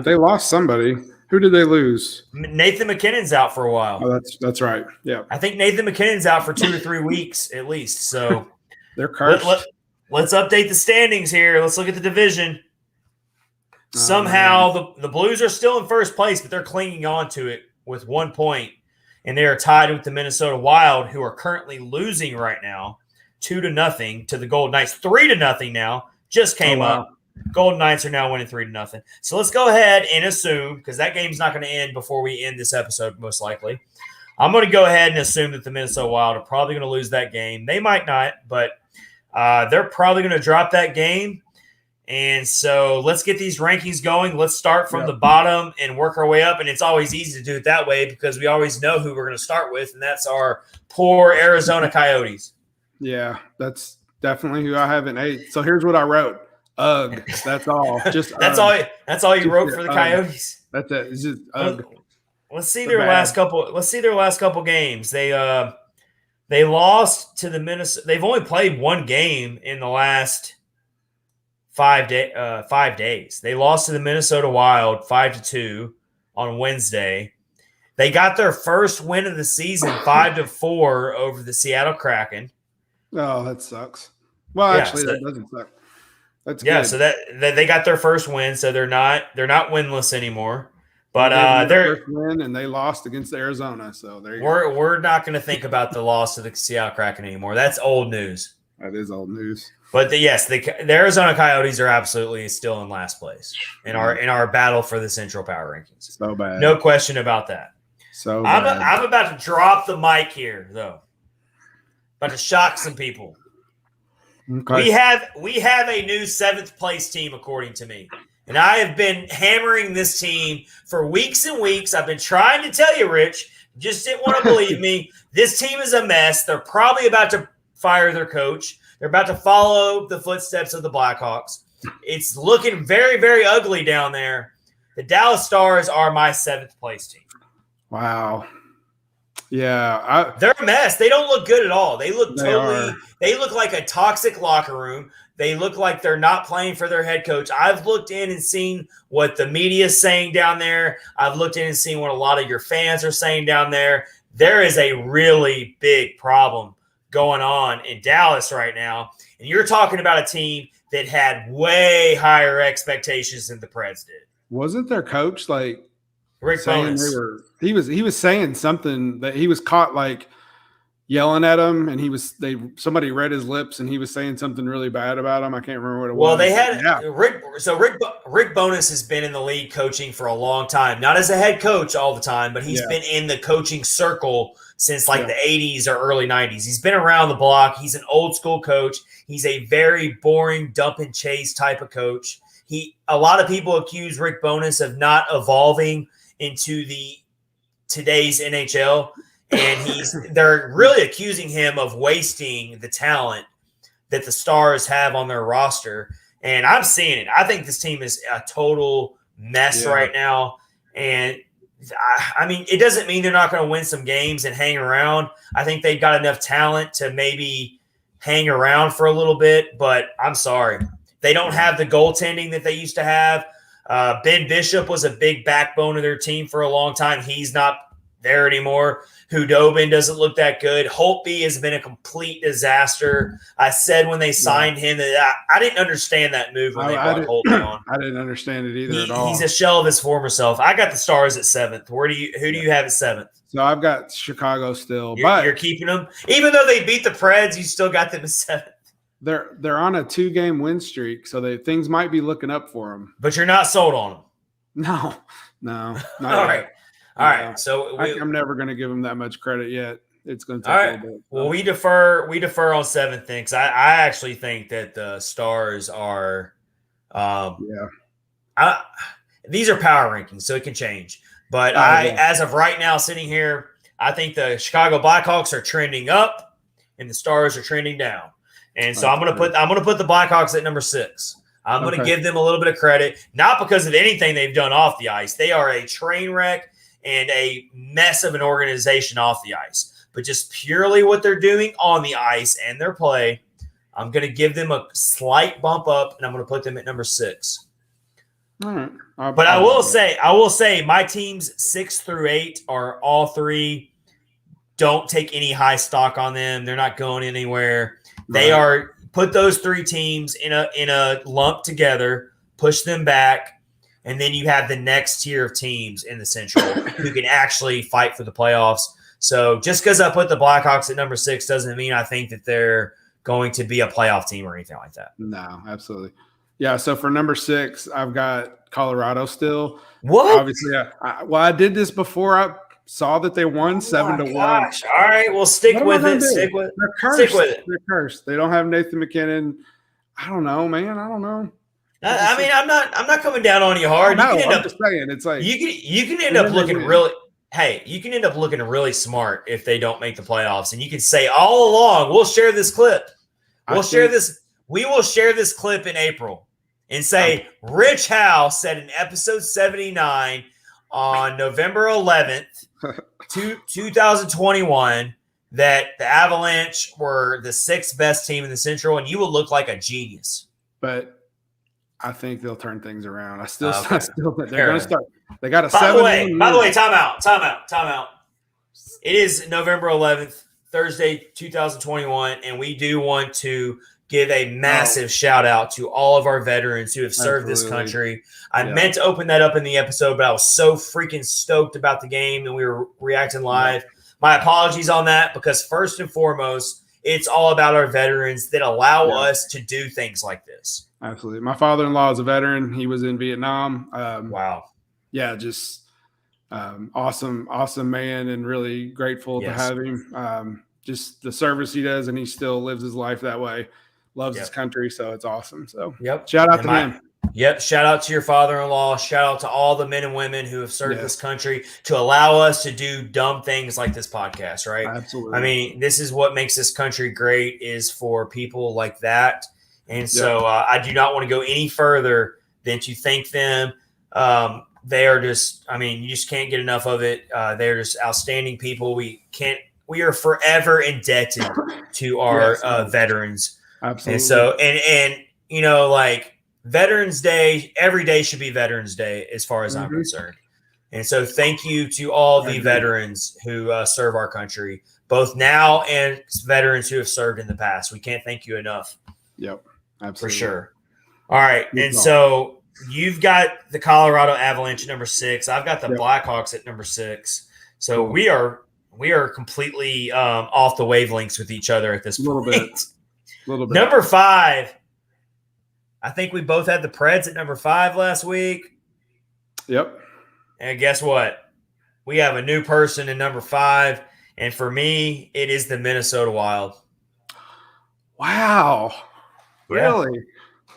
they lost somebody. Who did they lose? Nathan McKinnon's out for a while. Oh, that's right. Yeah, I think Nathan McKinnon's out for 2 to 3 weeks at least. So they're cursed. Let's update the standings here. Let's look at the division. Somehow the Blues are still in first place, but they're clinging on to it with 1 point, and they are tied with the Minnesota Wild, who are currently losing right now 2-0 to the Golden Knights, 3-0 now Just came up. Golden Knights are now winning 3-0. So let's go ahead and assume, because that game's not going to end before we end this episode, most likely. I'm going to go ahead and assume that the Minnesota Wild are probably going to lose that game. They might not, but they're probably going to drop that game. And so let's get these rankings going. Let's start from the bottom and work our way up. And it's always easy to do it that way because we always know who we're going to start with, and that's our poor Arizona Coyotes. Yeah, that's definitely who I have in 8. So here's what I wrote. Ugh. That's all. Just that's all you wrote for the Coyotes. That's it. It's just ugh. Let's see their last couple games. They lost to the Minnesota. They've only played one game in the last 5 days. They lost to the Minnesota Wild 5-2 on Wednesday. They got their first win of the season 5-4 over the Seattle Kraken. Oh, that sucks. Well, actually, that doesn't suck. That's good. So that they got their first win, so they're not winless anymore. But they're first win and they lost against Arizona. So we're not going to think about the loss of the Seattle Kraken anymore. That's old news. That is old news. But the Arizona Coyotes are absolutely still in last place in our battle for the Central Power Rankings. So bad. No question about that. So bad. I'm about to drop the mic here, though. About to shock some people. Okay. We have a new 7th place team, according to me. And I have been hammering this team for weeks and weeks. I've been trying to tell you, Rich. You just didn't want to believe me. This team is a mess. They're probably about to fire their coach. They're about to follow the footsteps of the Blackhawks. It's looking very, very ugly down there. The Dallas Stars are my 7th place team. Wow. Yeah. They're a mess. They don't look good at all. They look they look like a toxic locker room. They look like they're not playing for their head coach. I've looked in and seen what the media is saying down there. I've looked in and seen what a lot of your fans are saying down there. There is a really big problem going on in Dallas right now. And you're talking about a team that had way higher expectations than the Preds did. Wasn't their coach like Rick Bowness? He was saying something that he was caught like yelling at him, and somebody read his lips, and he was saying something really bad about him. I can't remember what it was. Well, they had Rick Bowness has been in the league coaching for a long time, not as a head coach all the time, but he's been in the coaching circle since the 80s or early 90s. He's been around the block. He's an old school coach. He's a very boring dump and chase type of coach. A lot of people accuse Rick Bowness of not evolving into today's NHL. And they're really accusing him of wasting the talent that the Stars have on their roster. And I'm seeing it. I think this team is a total mess right now. And I mean, it doesn't mean they're not going to win some games and hang around. I think they've got enough talent to maybe hang around for a little bit, but I'm sorry. They don't have the goaltending that they used to have. Ben Bishop was a big backbone of their team for a long time. He's not there anymore. Hudobin doesn't look that good. Holtby has been a complete disaster. I said when they signed him that I didn't understand that move when they brought Holtby on. I didn't understand it either at all. He's a shell of his former self. I got the Stars at 7th. Who do you have at 7th? So I've got Chicago still. You're keeping them? Even though they beat the Preds, you still got them at 7th. They're on a 2-game win streak, so things might be looking up for them. But you're not sold on them. No, not all right. All right, so I'm never going to give them that much credit yet. It's going to take a little bit. Well, we defer on 7th then, because I actually think that the Stars are these are power rankings, so it can change. But as of right now, sitting here, I think the Chicago Blackhawks are trending up, and the Stars are trending down. And so I'm going to put the Blackhawks at number 6. I'm going to give them a little bit of credit, not because of anything they've done off the ice. They are a train wreck and a mess of an organization off the ice. But just purely what they're doing on the ice and their play, I'm going to give them a slight bump up, and I'm going to put them at number 6. All right. But I will say my teams 6 through 8 are all 3. Don't take any high stock on them. They're not going anywhere. They are put those 3 teams in a lump together, push them back, and then you have the next tier of teams in the Central who can actually fight for the playoffs. So just because I put the Blackhawks at number 6 doesn't mean I think that they're going to be a playoff team or anything like that. No, absolutely. Yeah, so for number 6, I've got Colorado still. What? Obviously, I did this before I saw that they won 7-1. Gosh. All right, well, stick with it. Stick with it. They're cursed. They don't have Nathan McKinnon. I don't know, man. I don't know. I mean, I'm not coming down on you hard. No, I'm just saying, it's like you can end up looking really. Hey, you can end up looking really smart if they don't make the playoffs, and you can say all along, "We'll share this clip. We will share this clip in April," and say Rich Howe said in episode 79 on November 11th, 2021, that the Avalanche were the 6th best team in the Central, and you will look like a genius. But I think they'll turn things around. I still think they're going to start. They got a By the way, time out. It is November 11th, Thursday, 2021, and we do want to give a massive shout out to all of our veterans who have served this country. I meant to open that up in the episode, but I was so freaking stoked about the game and we were reacting live. My apologies on that, because first and foremost, it's all about our veterans that allow us to do things like this. Absolutely. My father-in-law is a veteran. He was in Vietnam. Wow. Yeah, just awesome man, and really grateful to have him. Just the service he does, and he still lives his life that way. Loves his country, so it's awesome. So shout out to him. Yep. Shout out to your father-in-law. Shout out to all the men and women who have served this country to allow us to do dumb things like this podcast, right? Absolutely. I mean, this is what makes this country great, is for people like that. And so I do not want to go any further than to thank them. They are just, I mean, you just can't get enough of it. They're just outstanding people. We are forever indebted to our veterans. Absolutely. And so, and you know, like, Veterans Day, every day should be Veterans Day as far as I'm concerned. And so thank you to all the veterans who serve our country, both now and veterans who have served in the past. We can't thank you enough. Yep, absolutely. For sure. All right. And so you've got the Colorado Avalanche at number 6. I've got the Blackhawks at number 6. So we are completely off the wavelengths with each other at this point. A little bit. Number 5. I think we both had the Preds at number 5 last week. Yep. And guess what? We have a new person in number 5. And for me, it is the Minnesota Wild. Wow. Really?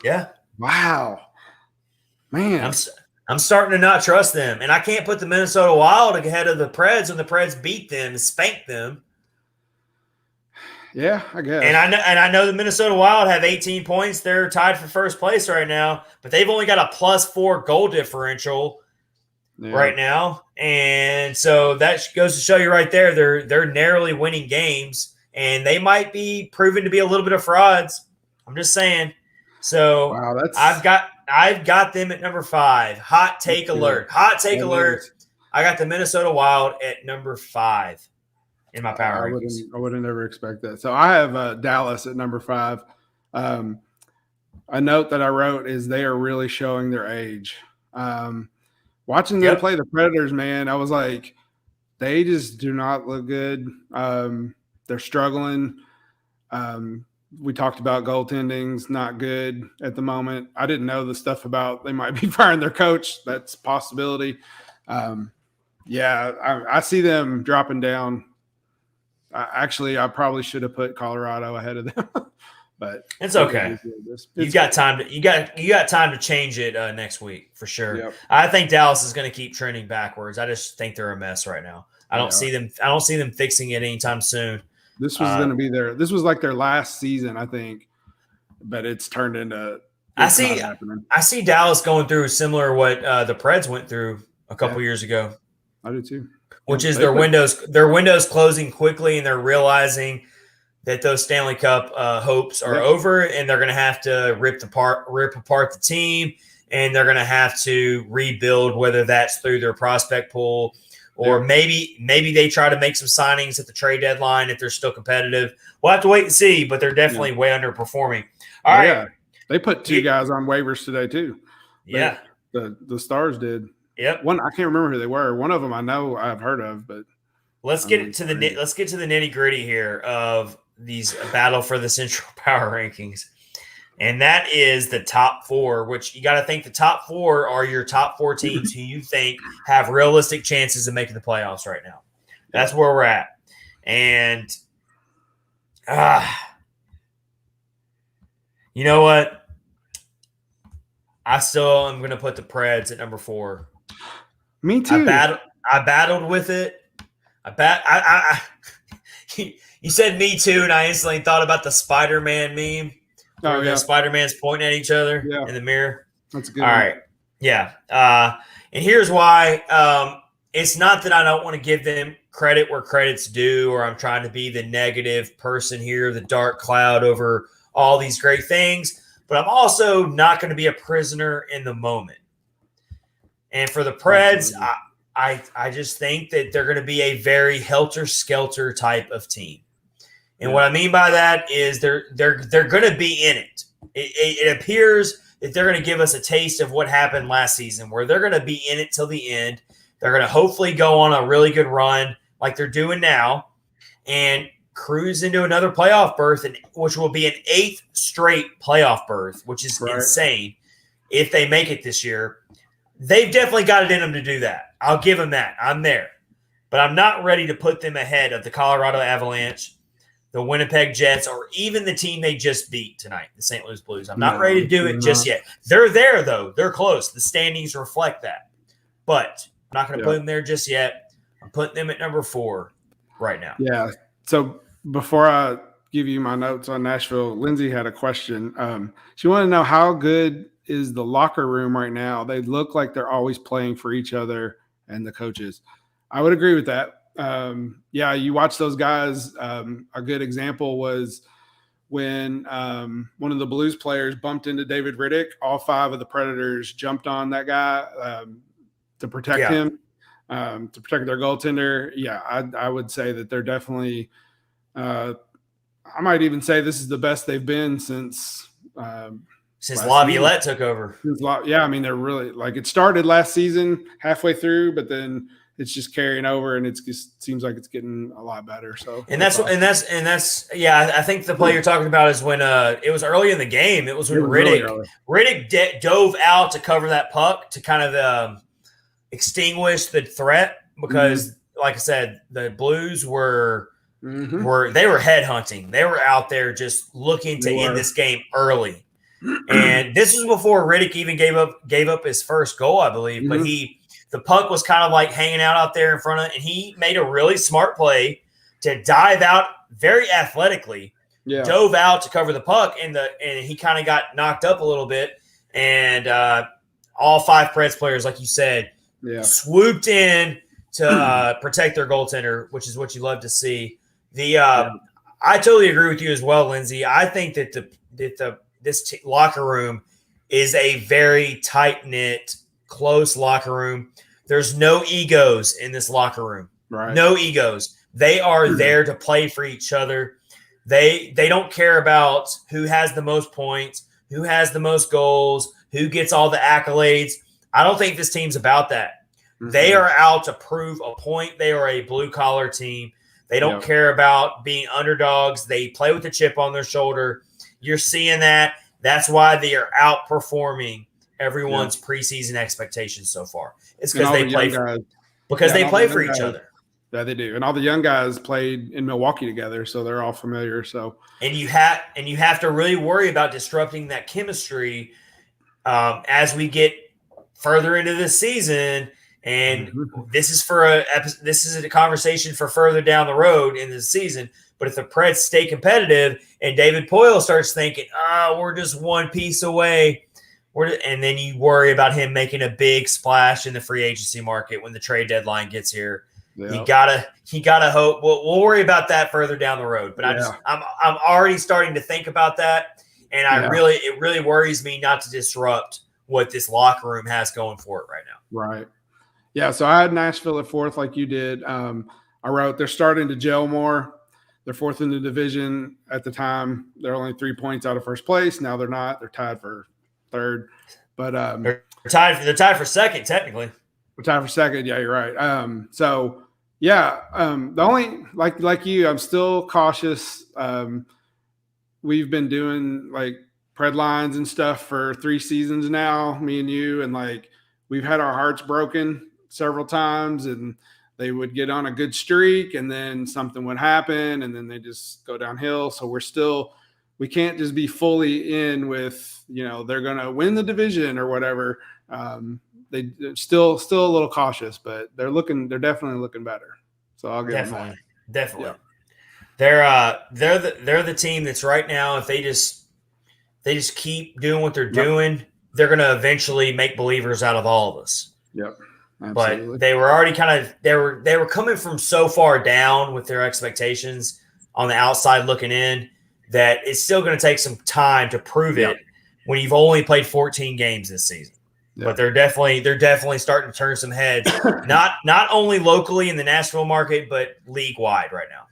Yeah. Wow. Man. I'm starting to not trust them. And I can't put the Minnesota Wild ahead of the Preds when the Preds beat them and spanked them. Yeah, I guess. And I know the Minnesota Wild have 18 points. They're tied for first place right now, but they've only got a +4 goal differential right now. And so that goes to show you right there, they're narrowly winning games, and they might be proven to be a little bit of frauds. I'm just saying. So I've got them at number 5. Hot take alert. Hot take alert. I got the Minnesota Wild at number 5. In my power rankings. I would have never expect that. So I have Dallas at number 5. A note that I wrote is they are really showing their age. Watching them play the Predators, man, I was like, they just do not look good. They're struggling. We talked about goaltending's not good at the moment. I didn't know the stuff about they might be firing their coach. That's a possibility. I see them dropping down. I probably should have put Colorado ahead of them, but it's okay. You got time to change it next week for sure. Yep. I think Dallas is going to keep trending backwards. I just think they're a mess right now. I don't see them fixing it anytime soon. This was going to be this was like their last season, I think, but it's turned into. I see Dallas going through similar what the Preds went through a couple years ago. I do too. Which is their windows closing quickly, and they're realizing that those Stanley Cup hopes are over, and they're going to have to rip apart the team, and they're going to have to rebuild, whether that's through their prospect pool or maybe they try to make some signings at the trade deadline if they're still competitive. We'll have to wait and see, but they're definitely way underperforming. All right. Yeah. They put 2 guys on waivers today too. The Stars did. Yep. One, I can't remember who they were. One of them I know I've heard of, but let's get to the nitty gritty here of battle for the Central Power Rankings. And that is the top four, which you got to think the top four are your top four teams who you think have realistic chances of making the playoffs right now. That's where we're at. And you know what? I still am going to put the Preds at number 4. Me too. I battled with it. You said me too, and I instantly thought about the Spider-Man meme. Oh, yeah. Spider-Man's pointing at each other in the mirror. That's a good All one. right. Yeah. And here's why. It's not that I don't want to give them credit where credit's due, or I'm trying to be the negative person here, the dark cloud over all these great things, but I'm also not going to be a prisoner in the moment. And for the Preds, I just think that they're going to be a very helter-skelter type of team. And what I mean by that is they're going to be in it. It appears that they're going to give us a taste of what happened last season, where they're going to be in it till the end. They're going to hopefully go on a really good run like they're doing now and cruise into another playoff berth, which will be an 8th straight playoff berth, which is insane if they make it this year. They've definitely got it in them to do that. I'll give them that. I'm there. But I'm not ready to put them ahead of the Colorado Avalanche, the Winnipeg Jets, or even the team they just beat tonight, the St. Louis Blues. I'm not ready to do it just yet. They're there, though. They're close. The standings reflect that. But I'm not going to put them there just yet. I'm putting them at number 4 right now. Yeah. So before I give you my notes on Nashville, Lindsay had a question. She wanted to know, how good is the locker room right now? They look like they're always playing for each other and the coaches. I would agree with that. You watch those guys. A good example was when one of the Blues players bumped into David Rittich. All 5 of the Predators jumped on that guy to protect him, to protect their goaltender. Yeah, I would say that they're definitely I might even say this is the best they've been since Laviolette took over. Yeah, I mean, they're really, like, it started last season halfway through, but then it's just carrying over, and it just seems like it's getting a lot better. So, I think the play you're talking about is when it was early in the game. It was when Rittich dove out to cover that puck to kind of extinguish the threat, because, like I said, the Blues were head hunting. They were out there just looking to end this game early. And this was before Rittich even gave up his first goal, I believe. But the puck was kind of like hanging out there in front of, and he made a really smart play to dive out very athletically, dove out to cover the puck, and he kind of got knocked up a little bit. And all 5 Preds players, like you said, swooped in to protect their goaltender, which is what you love to see. I totally agree with you as well, Lindsay. I think that this locker room is a very tight-knit, close locker room. There's no egos in this locker room. Right. No egos. They are there to play for each other. They don't care about who has the most points, who has the most goals, who gets all the accolades. I don't think this team's about that. They are out to prove a point. They are a blue-collar team. They don't care about being underdogs. They play with a chip on their shoulder. You're seeing that. That's why they are outperforming everyone's preseason expectations so far. It's because they play for each other. Yeah, they do. And all the young guys played in Milwaukee together, so they're all familiar. So and you have to really worry about disrupting that chemistry as we get further into the season. And this is a conversation for further down the road in the season. But if the Preds stay competitive and David Poile starts thinking, we're just one piece away, and then you worry about him making a big splash in the free agency market when the trade deadline gets here. Yep. You gotta hope. We'll worry about that further down the road. But I'm already starting to think about that, and it really worries me not to disrupt what this locker room has going for it right now. Right. Yeah. So I had Nashville at 4th, like you did. I wrote they're starting to gel more. They're 4th in the division at the time. They're only 3 points out of first place. Now they're not. They're tied for 3rd. But they're tied for 2nd, technically. We're tied for 2nd. Yeah, you're right. So Yeah. The only like you, I'm still cautious. We've been doing like pred lines and stuff for 3 seasons now, me and you, and like we've had our hearts broken several times, and they would get on a good streak and then something would happen and then they just go downhill. So we can't just be fully in with, they're going to win the division or whatever. They're still a little cautious, but they're definitely looking better. So I'll give them that. Definitely. Yeah. They're the team that's right now, if they just keep doing what they're doing, they're going to eventually make believers out of all of us. Yep. Absolutely. But they were already they were coming from so far down with their expectations on the outside looking in that it's still going to take some time to prove it when you've only played 14 games this season. Yep. But they're definitely starting to turn some heads, not only locally in the Nashville market, but league wide right now.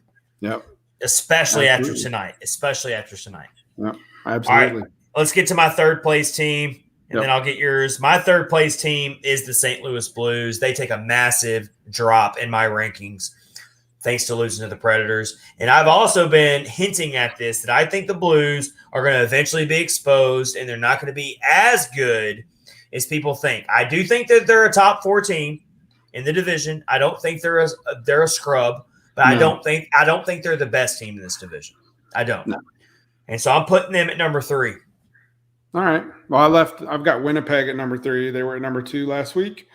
Yep. Especially after tonight. Yep. Absolutely. All right, let's get to my third place team. And then I'll get yours. My third place team is the St. Louis Blues. They take a massive drop in my rankings thanks to losing to the Predators. And I've also been hinting at this, that I think the Blues are going to eventually be exposed and they're not going to be as good as people think. I do think that they're a top 4 team in the division. I don't think they're a scrub, but I don't think they're the best team in this division. I don't. No. And so I'm putting them at number 3. All right. Well, I've got Winnipeg at number 3. They were at number 2 last week.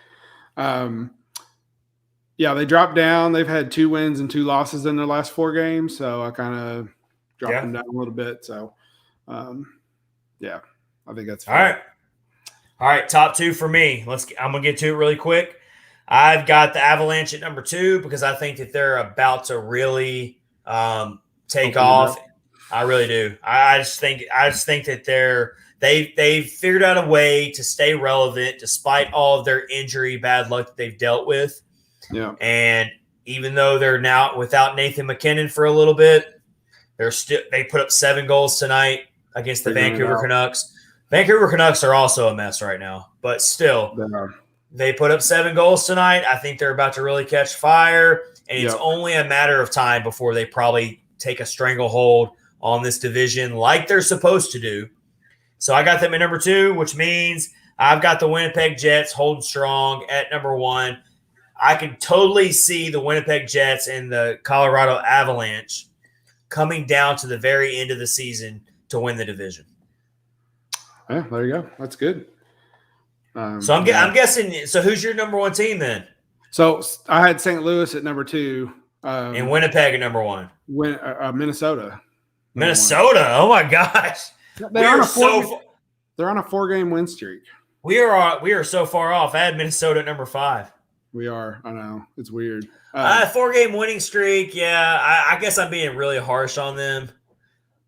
They dropped down. They've had 2 wins and 2 losses in their last 4 games. So I kind of dropped them down a little bit. So, I think that's fair. All right. Top 2 for me. I'm going to get to it really quick. I've got the Avalanche at number 2 because I think that they're about to really take off. I really do. I just think that they've figured out a way to stay relevant despite all of their injury, bad luck that they've dealt with. Yeah. And even though they're now without Nathan McKinnon for a little bit, they put up 7 goals tonight against the Vancouver Canucks. Vancouver Canucks are also a mess right now, but still, they put up 7 goals tonight. I think they're about to really catch fire, and it's only a matter of time before they probably take a stranglehold on this division like they're supposed to do. So I got them at number 2, which means I've got the Winnipeg Jets holding strong at number 1. I can totally see the Winnipeg Jets and the Colorado Avalanche coming down to the very end of the season to win the division. Yeah, there you go. That's good. So I'm guessing. So who's your number 1 team then? So I had St. Louis at number 2, and Winnipeg at number 1. Minnesota. Minnesota. Oh my gosh. They're on a 4-game win streak. We are so far off. I had Minnesota at number 5. We are. I know. It's weird. 4-game winning streak. Yeah, I guess I'm being really harsh on them,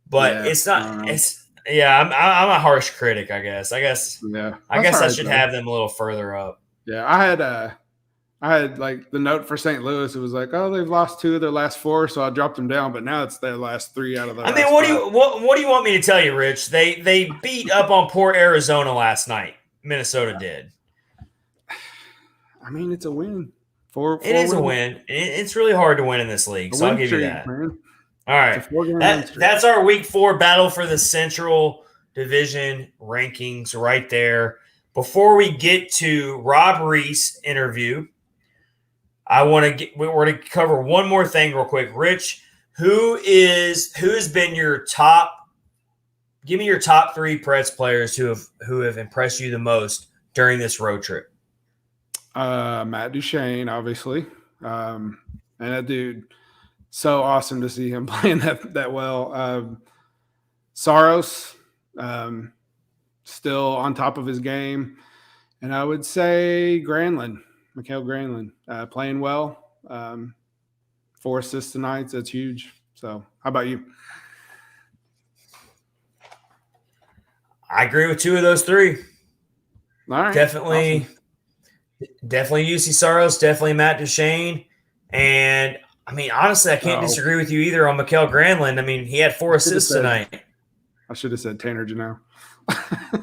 but it's not. I'm a harsh critic. I guess. I should have them a little further up. Yeah, I had like the note for St. Louis. It was like, oh, they've lost 2 of their last 4, so I dropped them down. But now it's their last 3 out of the. I mean, what do you want me to tell you, Rich? They beat up on poor Arizona last night. Minnesota did. I mean, it's a win. It is a win. It's really hard to win in this league, so I'll give you that. Man. All right. That's our Week 4 battle for the Central Division rankings right there. Before we get to Rob Reese interview, we're going to cover one more thing real quick. Rich, who has been your top? Give me your top 3 Preds players who have impressed you the most during this road trip. Matt Duchene, obviously, and that dude, so awesome to see him playing that well. Saros, still on top of his game, and I would say Mikael Granlund, playing well. 4 assists tonight, that's huge. So, how about you? I agree with 2 of those 3. All right, definitely. Awesome. Definitely UC Saros, definitely Matt Duchene. And, I mean, honestly, I can't disagree with you either on Mikael Granlund. I mean, he had 4 assists tonight. I should have said Tanner Jeannot. I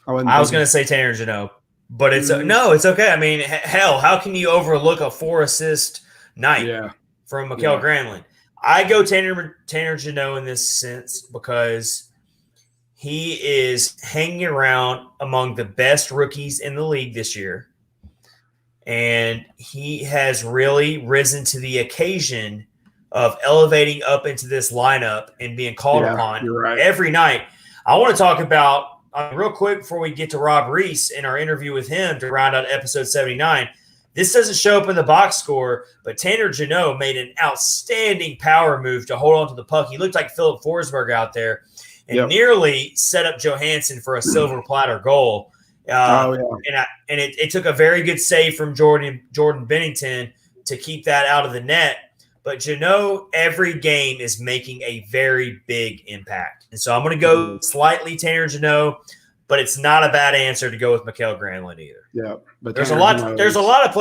was going to say Tanner Jeannot, but it's okay. I mean, hell, how can you overlook a 4-assist night from Mikael Granlund. I go Tanner Jeannot in this sense because he is hanging around among the best rookies in the league this year. And he has really risen to the occasion of elevating up into this lineup and being called upon every night. I want to talk about, real quick before we get to Rob Reese in our interview with him to round out episode 79, this doesn't show up in the box score, but Tanner Jeannot made an outstanding power move to hold on to the puck. He looked like Philip Forsberg out there and nearly set up Johansson for a silver platter goal. And it took a very good save from Jordan Bennington to keep that out of the net. But Jeannot, every game is making a very big impact. And so I'm going to go slightly Tanner Jeannot, but it's not a bad answer to go with Mikael Granlund either. Yeah, but there's a lot of players. There's a lot of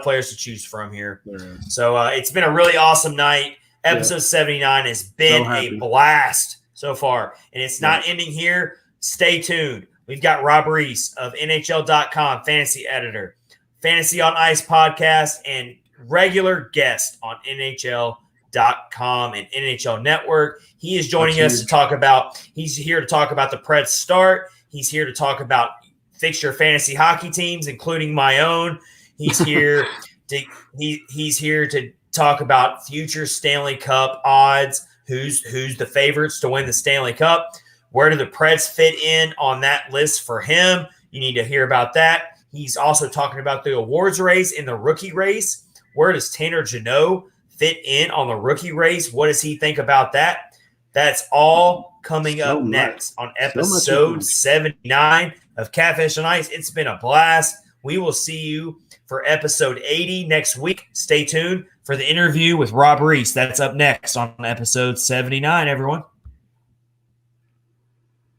players to choose from here. So it's been a really awesome night. Episode 79 has been a blast so far, and it's not ending here. Stay tuned. We've got Rob Reese of NHL.com, fantasy editor, Fantasy on Ice podcast, and regular guest on NHL.com and NHL Network. He is joining us to talk about. He's here to talk about the Preds start. He's here to talk about fixture fantasy hockey teams, including my own. He's here he's here to talk about future Stanley Cup odds. Who's the favorites to win the Stanley Cup? Where do the Preds fit in on that list for him? You need to hear about that. He's also talking about the awards race and the rookie race. Where does Tanner Jeannot fit in on the rookie race? What does he think about that? That's all coming up next on episode 79 of Catfish on Ice. It's been a blast. We will see you for episode 80 next week. Stay tuned for the interview with Rob Reese. That's up next on episode 79, everyone.